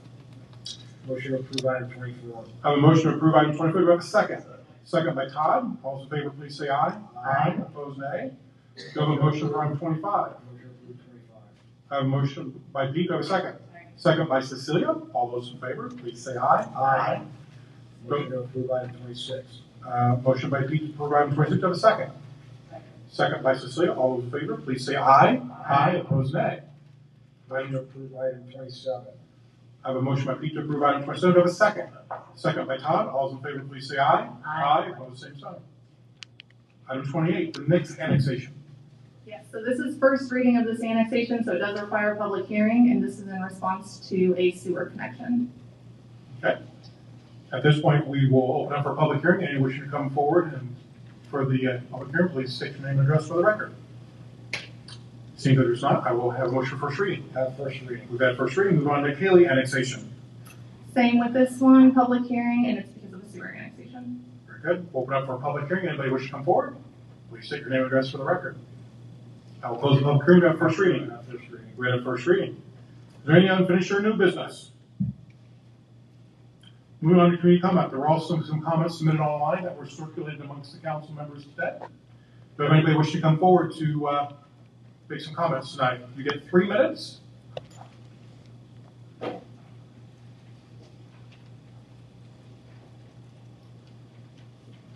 Motion to approve item 24. I have a motion to approve item 24. Do I have a second? Second by Todd. All those in favor, please say aye. Aye. Opposed, nay. Do I have a motion for item 25? Motion to approve 25. I have a motion by Pete. Do I have a second? Second by Cecilia. All those in favor, please say aye. Aye. Motion to approve item 26. Motion by Pete to approve item 26. Do I have a second? Second by Cecilia. All those in favor, please say aye. Aye. Opposed, nay. Motion to approve item 27. I have a motion by Pete to approve item 27. Do I have a second? Second by Todd. All those in favor, please say aye. Aye. Opposed, same sign. Item 28, the next annexation. Yes, so this is first reading of this annexation, so it does require a public hearing, and this is in response to a sewer connection. Okay. At this point, we will open up for public hearing. Any wishing to come forward and for the public hearing, please state your name and address for the record. Seeing that there's not, I will have a motion for first reading. Have first reading. We've had first reading. Move on to Kaylee annexation. Same with this one, public hearing, and it's because of the sewer annexation. Very good. We'll open up for a public hearing. Anybody wish to come forward? Please state your name and address for the record. I will close the public hearing. We have first reading. First reading. We had a first reading. Is there any unfinished or new business? Moving on to community comment. There were also some comments submitted online that were circulated amongst the council members today. If anybody wish to come forward to make some comments tonight, you get 3 minutes.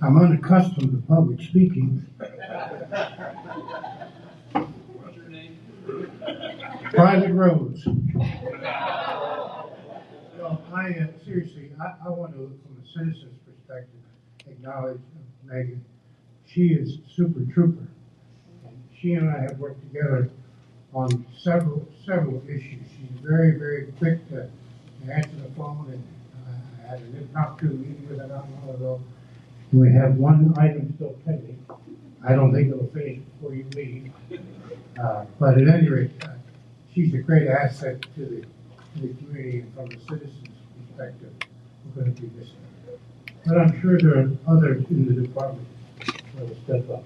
I'm unaccustomed to public speaking. What's your name? Private roads. No, seriously, I want to, from a citizen's perspective, acknowledge Megan. She is super trooper. And she and I have worked together on several issues. She's very, very quick to answer the phone, and I had an impromptu meeting with her not long ago. We have one item still pending. I don't think it'll finish before you leave. But at any rate, she's a great asset to the community, and from a citizen's perspective, we're going to be missing her. But I'm sure there are others in the department that will step up.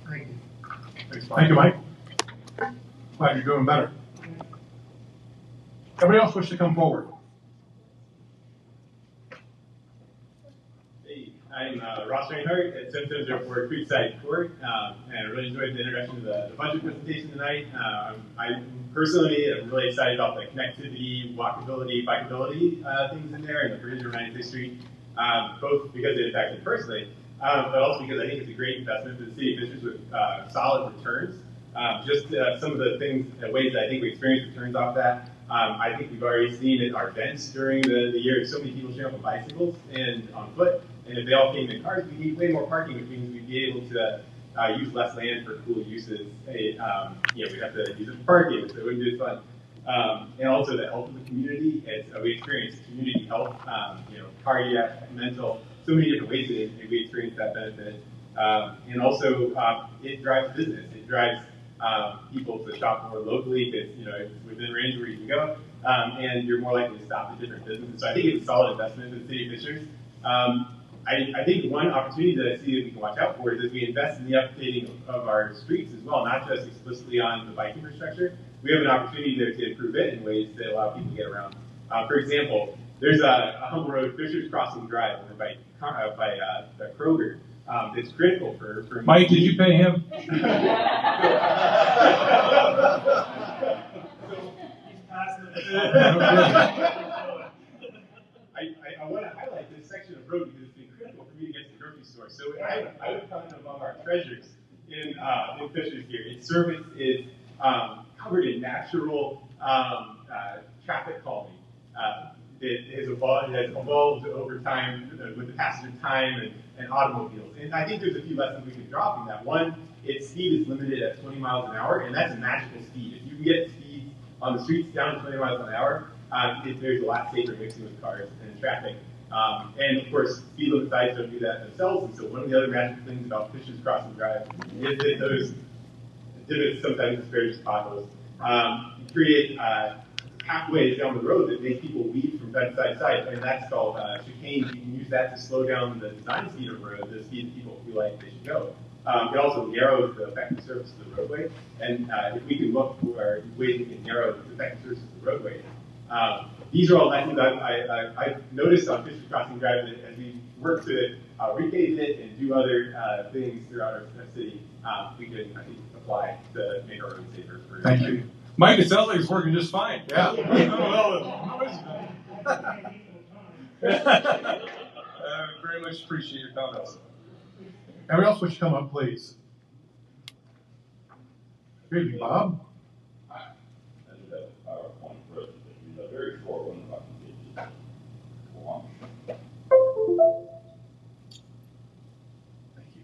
Thank you. Thank you, Mike. Glad you're doing better. Everybody else wish to come forward? Hey, I'm Ross Reinhardt at 7704 Creekside Court, and I really enjoyed the introduction to the budget presentation tonight. I personally am really excited about the connectivity, walkability, bikeability things in there, and the bridge around 96th Street, both because it impacts me personally, but also because I think it's a great investment for the city of Fishers with solid returns. Some of the things, ways that I think we experience returns off that. I think we've already seen at our events during the year, so many people showing up on bicycles and on foot. And if they all came in cars, we need way more parking, which means we'd be able to use less land for cool uses. We'd have to use it for parking, so it wouldn't be as fun. And also the health of the community. We experience community health, cardiac, mental, so many different ways that we experience that benefit. And also, it drives business. It drives people to shop more locally because it's within range where you can go, and you're more likely to stop at different businesses. So I think it's a solid investment for the city of Fishers. I think one opportunity that I see that we can watch out for is as we invest in the updating of our streets as well, not just explicitly on the bike infrastructure. We have an opportunity to improve it in ways that allow people to get around. For example, there's a Humble Road Fishers Crossing Drive over by Kroger. It's critical for Mike, did you pay him? I want to highlight this section of road because it's been critical for me to get to the grocery store. So I would count it among our treasures in Fishers here. Its service is covered in natural traffic calming. It has evolved over time with the passage of time and automobiles. And I think there's a few lessons we can draw from that. One, its speed is limited at 20 miles an hour, and that's a magical speed. If you can get speed on the streets down to 20 miles an hour, there's a lot safer mixing with cars and traffic. And of course, speed limit signs don't do that themselves. And so one of the other magical things about Fishers Crossing Drive is that those divots sometimes disparage potholes create pathways down the road that make people weave from side to side, and that's called chicanes. You can use that to slow down the design speed of the road, the speed that people feel like they should go. It also narrows the effective surface of the roadway, and if we can look for ways we can narrow the effective surface of the roadway. These are all lessons I've noticed on Fishers Crossing Drive that as we work to repave it and do other things throughout our city, we can, I think, apply to make our roads safer. Thank you. Mike, it sounds like it's working just fine. Yeah. Very much appreciate your comments. Everyone else wish to come up, please. Good evening, Bob. I do have a PowerPoint presentation, a very short one, if I can get it to launch. Thank you.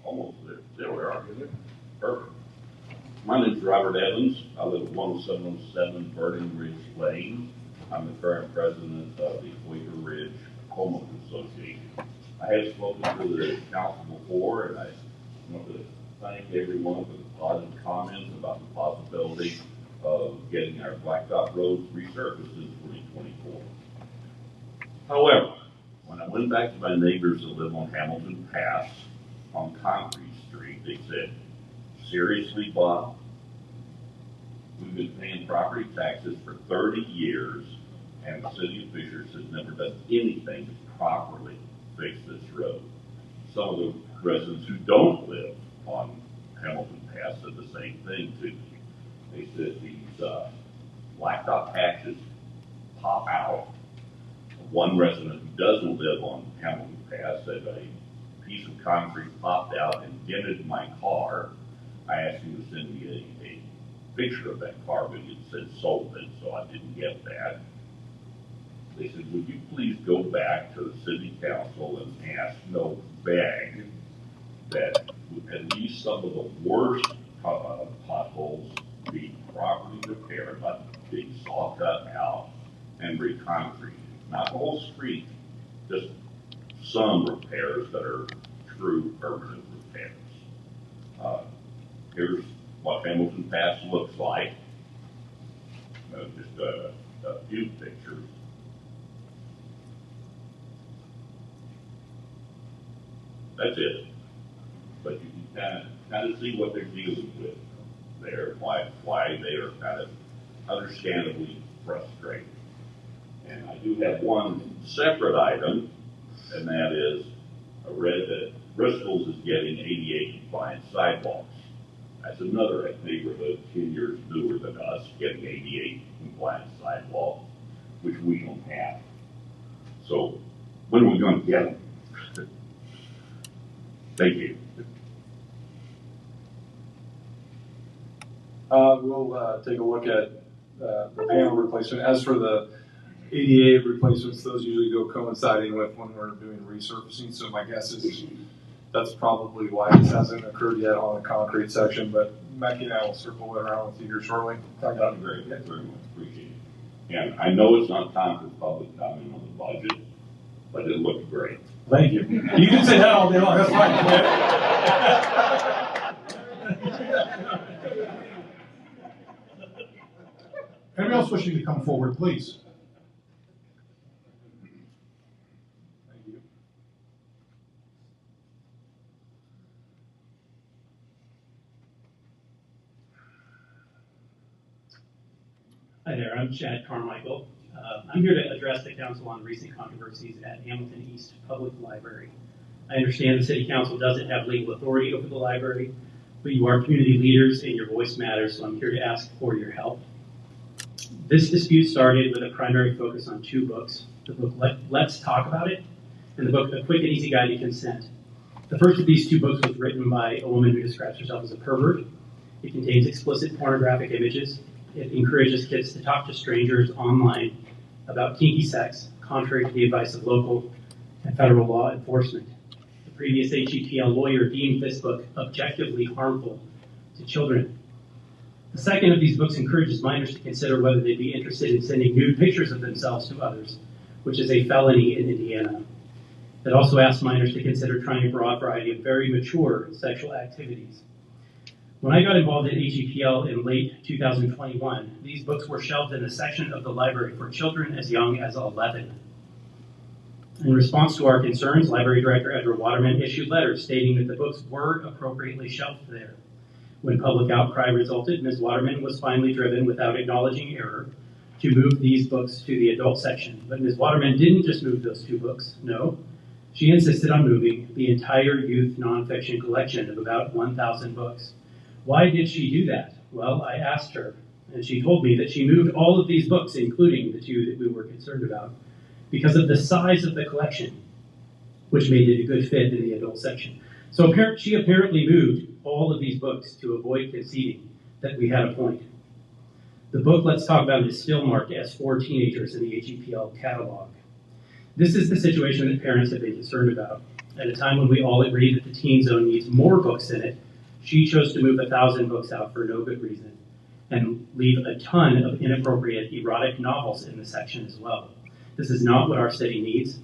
Almost there. There we are. Perfect. My name's Robert Evans. I live at 1707 Burning Ridge Lane. I'm the current president of the Quaker Ridge Homeowners Association. I have spoken to the council before, and I want to thank everyone for the positive comments about the possibility of getting our blacktop roads resurfaced in 2024. However, when I went back to my neighbors that live on Hamilton Pass on Concrete Street, they said, seriously, Bob? We've been paying property taxes for 30 years, and the city of Fishers has never done anything to properly fix this road. Some of the residents who don't live on Hamilton Pass said the same thing to me. They said these blacktop patches pop out. One resident who doesn't live on Hamilton Pass said a piece of concrete popped out and dented my car. I asked him to send me a picture of that car, but it said sold it, so I didn't get that. They said, would you please go back to the city council and ask, no, beg, that at least some of the worst potholes be properly repaired, like being saw cut out and reconcreted. Not the whole street, just some repairs that are true permanent repairs. Here's what Hamilton Pass looks like. Just a few pictures. That's it. But you can kind of see what they're dealing with there, why they are kind of understandably frustrated. And I do have one separate item, and that is I read that Bristol's is getting ADA compliant sidewalks. That's another neighborhood 10 years newer than us getting ADA compliant sidewalks, which we don't have. So when are we going to get them? Thank you. We'll take a look at the panel replacement. As for the ADA replacements, those usually go coinciding with when we're doing resurfacing. So my guess is that's probably why this hasn't occurred yet on the concrete section. But Mackie and I will circle it around with you here shortly. That'd be great. That's very much appreciated. And I know it's not time for public comment on the budget, but it looked great. Thank you. You can say that all day long. That's fine. Anybody else wishing to come forward, please? Thank you. Hi there, I'm Chad Carmichael. I'm here to address the council on recent controversies at Hamilton East Public Library. I understand the city council doesn't have legal authority over the library, but you are community leaders and your voice matters, so I'm here to ask for your help. This dispute started with a primary focus on two books, the book Let's Talk About It and the book A Quick and Easy Guide to Consent. The first of these two books was written by a woman who describes herself as a pervert. It contains explicit pornographic images. It encourages kids to talk to strangers online about kinky sex, contrary to the advice of local and federal law enforcement. The previous HEPL lawyer deemed this book objectively harmful to children. The second of these books encourages minors to consider whether they'd be interested in sending nude pictures of themselves to others, which is a felony in Indiana. It also asks minors to consider trying a broad variety of very mature sexual activities. When I got involved in HEPL in late 2021, these books were shelved in a section of the library for children as young as 11. In response to our concerns, Library Director Edward Waterman issued letters stating that the books were appropriately shelved there. When public outcry resulted, Ms. Waterman was finally driven, without acknowledging error, to move these books to the adult section. But Ms. Waterman didn't just move those two books, no. She insisted on moving the entire youth nonfiction collection of about 1,000 books. Why did she do that? Well, I asked her, and she told me that she moved all of these books, including the two that we were concerned about, because of the size of the collection, which made it a good fit in the adult section. So she apparently moved all of these books to avoid conceding that we had a point. The book Let's Talk About It is still marked as for teenagers in the HEPL catalog. This is the situation that parents have been concerned about. At a time when we all agree that the teen zone needs more books in it, she chose to move 1,000 books out for no good reason and leave a ton of inappropriate erotic novels in the section as well. This is not what our city needs.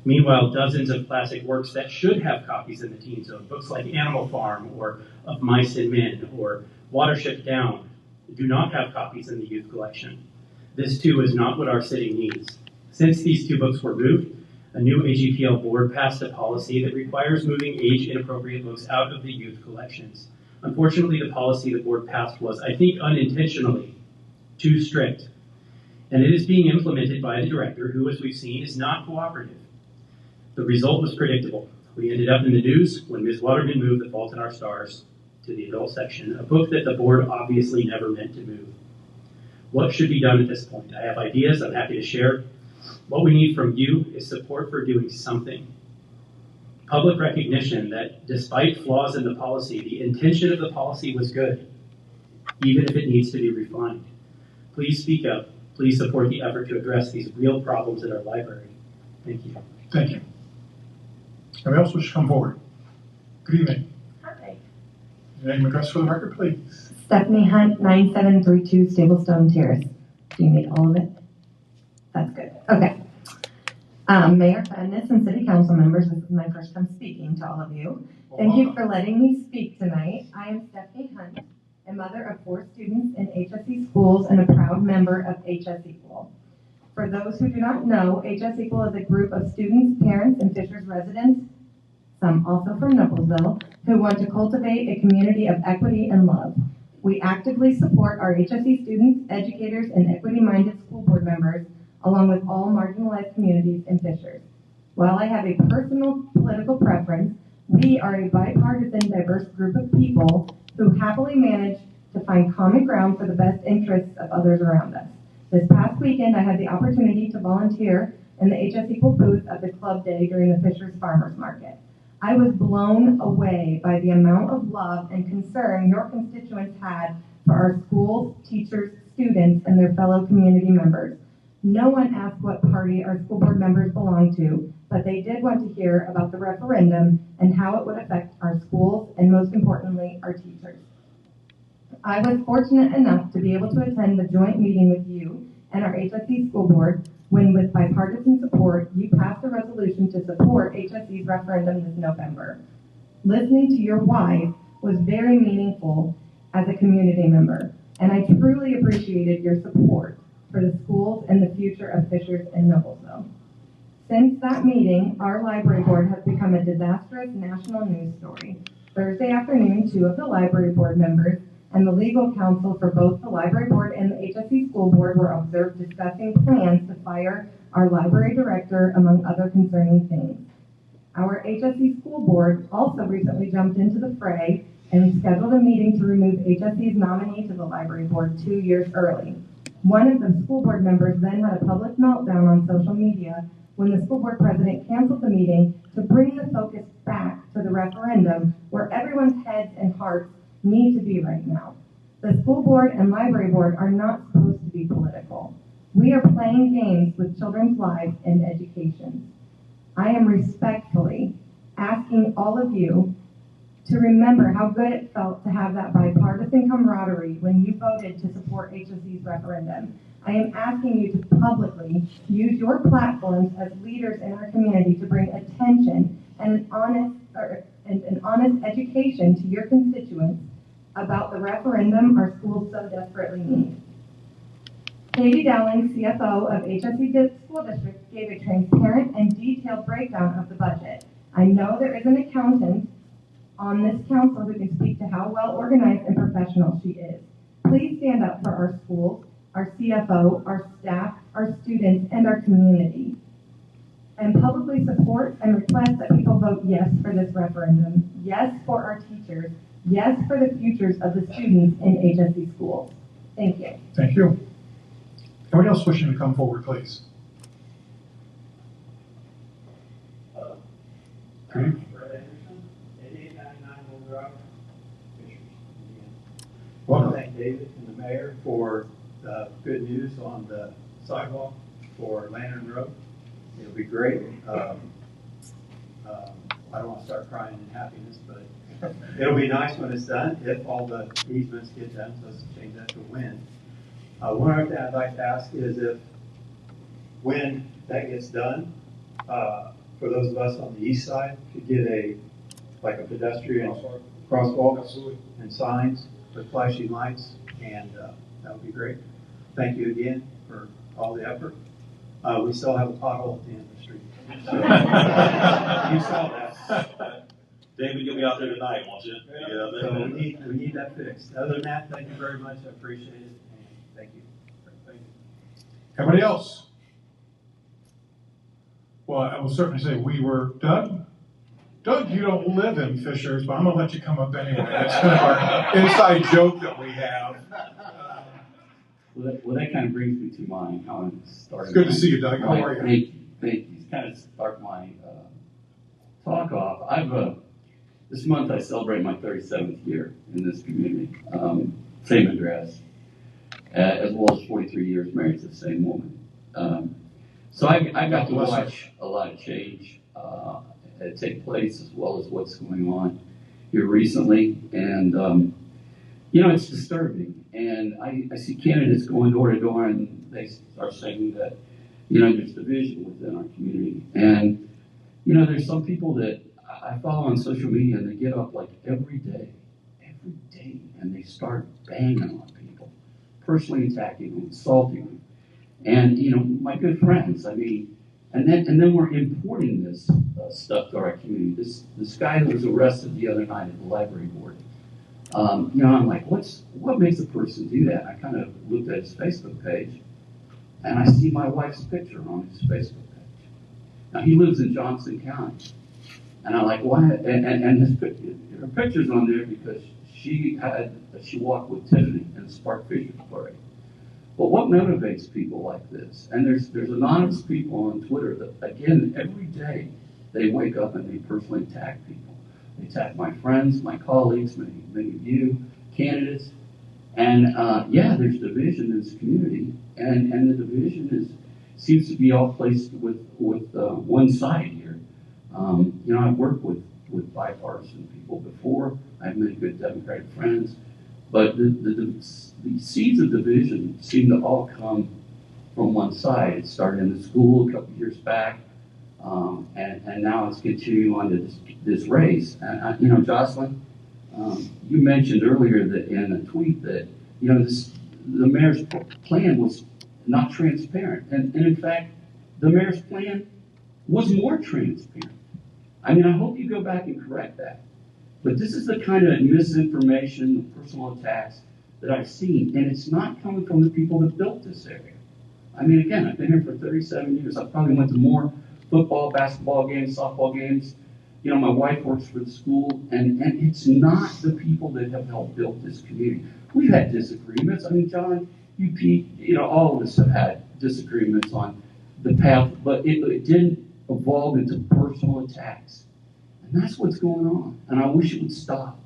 Meanwhile, dozens of classic works that should have copies in the teen zone, books like Animal Farm or Of Mice and Men or Watership Down, do not have copies in the youth collection. This too is not what our city needs. Since these two books were moved, a new HEPL board passed a policy that requires moving age-inappropriate books out of the youth collections. Unfortunately, the policy the board passed was, I think unintentionally, too strict. And it is being implemented by the director, who, as we've seen, is not cooperative. The result was predictable. We ended up in the news when Ms. Waterman moved The Fault in Our Stars to the adult section, a book that the board obviously never meant to move. What should be done at this point? I have ideas I'm happy to share. What we need from you is support for doing something. Public recognition that despite flaws in the policy, the intention of the policy was good, even if it needs to be refined. Please speak up. Please support the effort to address these real problems in our library. Thank you. Thank you. Anybody else wish to come forward? Good evening. Name and address for the record, please. Stephanie Hunt, 9732 Stablestone Terrace. Do you need all of it? That's good. Okay. Mayor Fadness and City Council members, this is my first time speaking to all of you. Thank you for letting me speak tonight. I am Stephanie Hunt, a mother of 4 students in HS schools and a proud member of HS Equal. For those who do not know, HS Equal is a group of students, parents, and Fishers residents, some also from Noblesville, who want to cultivate a community of equity and love. We actively support our HSE students, educators, and equity-minded school board members, along with all marginalized communities in Fishers. While I have a personal political preference, we are a bipartisan, diverse group of people who happily manage to find common ground for the best interests of others around us. This past weekend, I had the opportunity to volunteer in the HS Equal booth at the club day during the Fishers Farmers Market. I was blown away by the amount of love and concern your constituents had for our schools, teachers, students, and their fellow community members. No one asked what party our school board members belong to, but they did want to hear about the referendum and how it would affect our schools and, most importantly, our teachers. I was fortunate enough to be able to attend the joint meeting with you and our HSE school board when, with bipartisan support, you passed a resolution to support HSE's referendum this November. Listening to your why was very meaningful as a community member, and I truly appreciated your support for the schools and the future of Fishers and Noblesville. Since that meeting, our library board has become a disastrous national news story. Thursday afternoon, 2 of the library board members and the legal counsel for both the library board and the HSE school board were observed discussing plans to fire our library director, among other concerning things. Our HSE school board also recently jumped into the fray and scheduled a meeting to remove HSE's nominee to the library board 2 years early. One of the school board members then had a public meltdown on social media when the school board president canceled the meeting to bring the focus back to the referendum, where everyone's heads and hearts need to be right now. The school board and library board are not supposed to be political. We are playing games with children's lives and education. I am respectfully asking all of you to remember how good it felt to have that bipartisan camaraderie when you voted to support HSE's referendum. I am asking you to publicly use your platforms as leaders in our community to bring attention and an honest education to your constituents about the referendum our schools so desperately need. Katie Dowling, CFO of HSE School District, gave a transparent and detailed breakdown of the budget. I know there is an accountant on this council who can speak to how well organized and professional she is. Please stand up for our schools, our CFO, our staff, our students, and our community, and publicly support and request that people vote yes for this referendum, yes for our teachers, yes for the futures of the students in HSE schools. Thank you. Thank you. Anyone else wishing to come forward, please? Okay. I want to thank David and the mayor for the good news on the sidewalk for Lantern Road. It'll be great. I don't want to start crying in happiness, but it'll be nice when it's done, if all the easements get done, so let's change that to when. One other thing I'd like to ask is if, when that gets done, for those of us on the east side, could get a pedestrian crosswalk and signs with flashing lights, and that would be great. Thank you again for all the effort. We still have a pothole at the end of the street. So, you saw that. David, you'll be out there tonight, won't you? Yeah. So we need that fixed. Other than that, thank you very much. I appreciate it. And thank you. Thank you. Anybody else? Well, I will certainly say we were Doug. Doug, you don't live in Fishers, but I'm going to let you come up anyway. That's kind of our inside joke that we have. Well, that kind of brings me to my how I'm starting. It's good to see you, Doug. How are you? Thank you. Thank you. It's kind of start my talk off. This month I celebrate my 37th year in this community. Same address, as well as 43 years married to the same woman. So I got to watch a lot of change take place, as well as what's going on here recently, and it's disturbing. And I see candidates going door to door, and they are saying that there's division within our community. And there's some people that I follow on social media, and they get up like every day, and they start banging on people, personally attacking them, insulting them. And my good friends, and then we're importing this stuff to our community. This guy that was arrested the other night at the library board. I'm like, what makes a person do that? I kind of looked at his Facebook page, and I see my wife's picture on his Facebook page. Now he lives in Johnson County, and I'm like, why? And her picture's on there because she walked with Tiffany in the Spark Fisher parade. But what motivates people like this? And there's anonymous people on Twitter that, again, every day they wake up and they personally attack people. They attack my friends, my colleagues, many of you, candidates. And there's division in this community, and the division seems to be all placed with one side here. I've worked with bipartisan people before. I have many good Democratic friends. But the seeds of division seem to all come from one side. It started in the school a couple of years back, and now it's continuing on to this race. And Jocelyn, you mentioned earlier that in a tweet that the mayor's plan was not transparent, and in fact, the mayor's plan was more transparent. I hope you go back and correct that. But this is the kind of misinformation, personal attacks that I've seen, and it's not coming from the people that built this area. Again, I've been here for 37 years. I probably went to more football, basketball games, softball games. My wife works for the school, and it's not the people that have helped build this community. We've had disagreements. John, you, Pete, all of us have had disagreements on the path, but it didn't evolve into personal attacks. And that's what's going on. And I wish it would stop.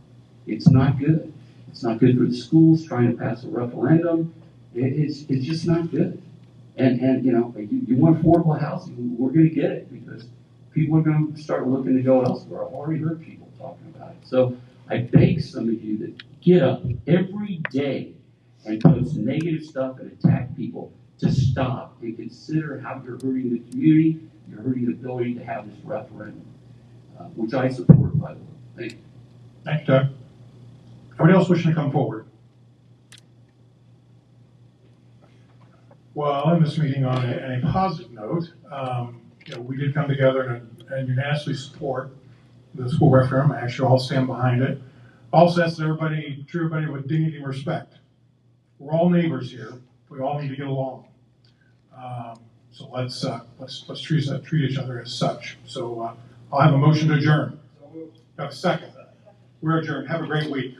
It's not good. It's not good for the schools trying to pass a referendum. It's just not good. And you want affordable housing, we're going to get it because people are going to start looking to go elsewhere. I've already heard people talking about it. So I beg some of you that get up every day and post negative stuff and attack people to stop and consider how you're hurting the community, you're hurting the ability to have this referendum. Which I support, by the way. Thank you. Thank you, Doug. Anybody else wishing to come forward? Well, in this meeting, on a positive note, we did come together and unanimously support the school referendum. Actually, all stand behind it. Also, that's treat everybody with dignity and respect. We're all neighbors here. We all need to get along. So let's treat each other as such. So I'll have a motion to adjourn. Have a second. We're adjourned. Have a great week.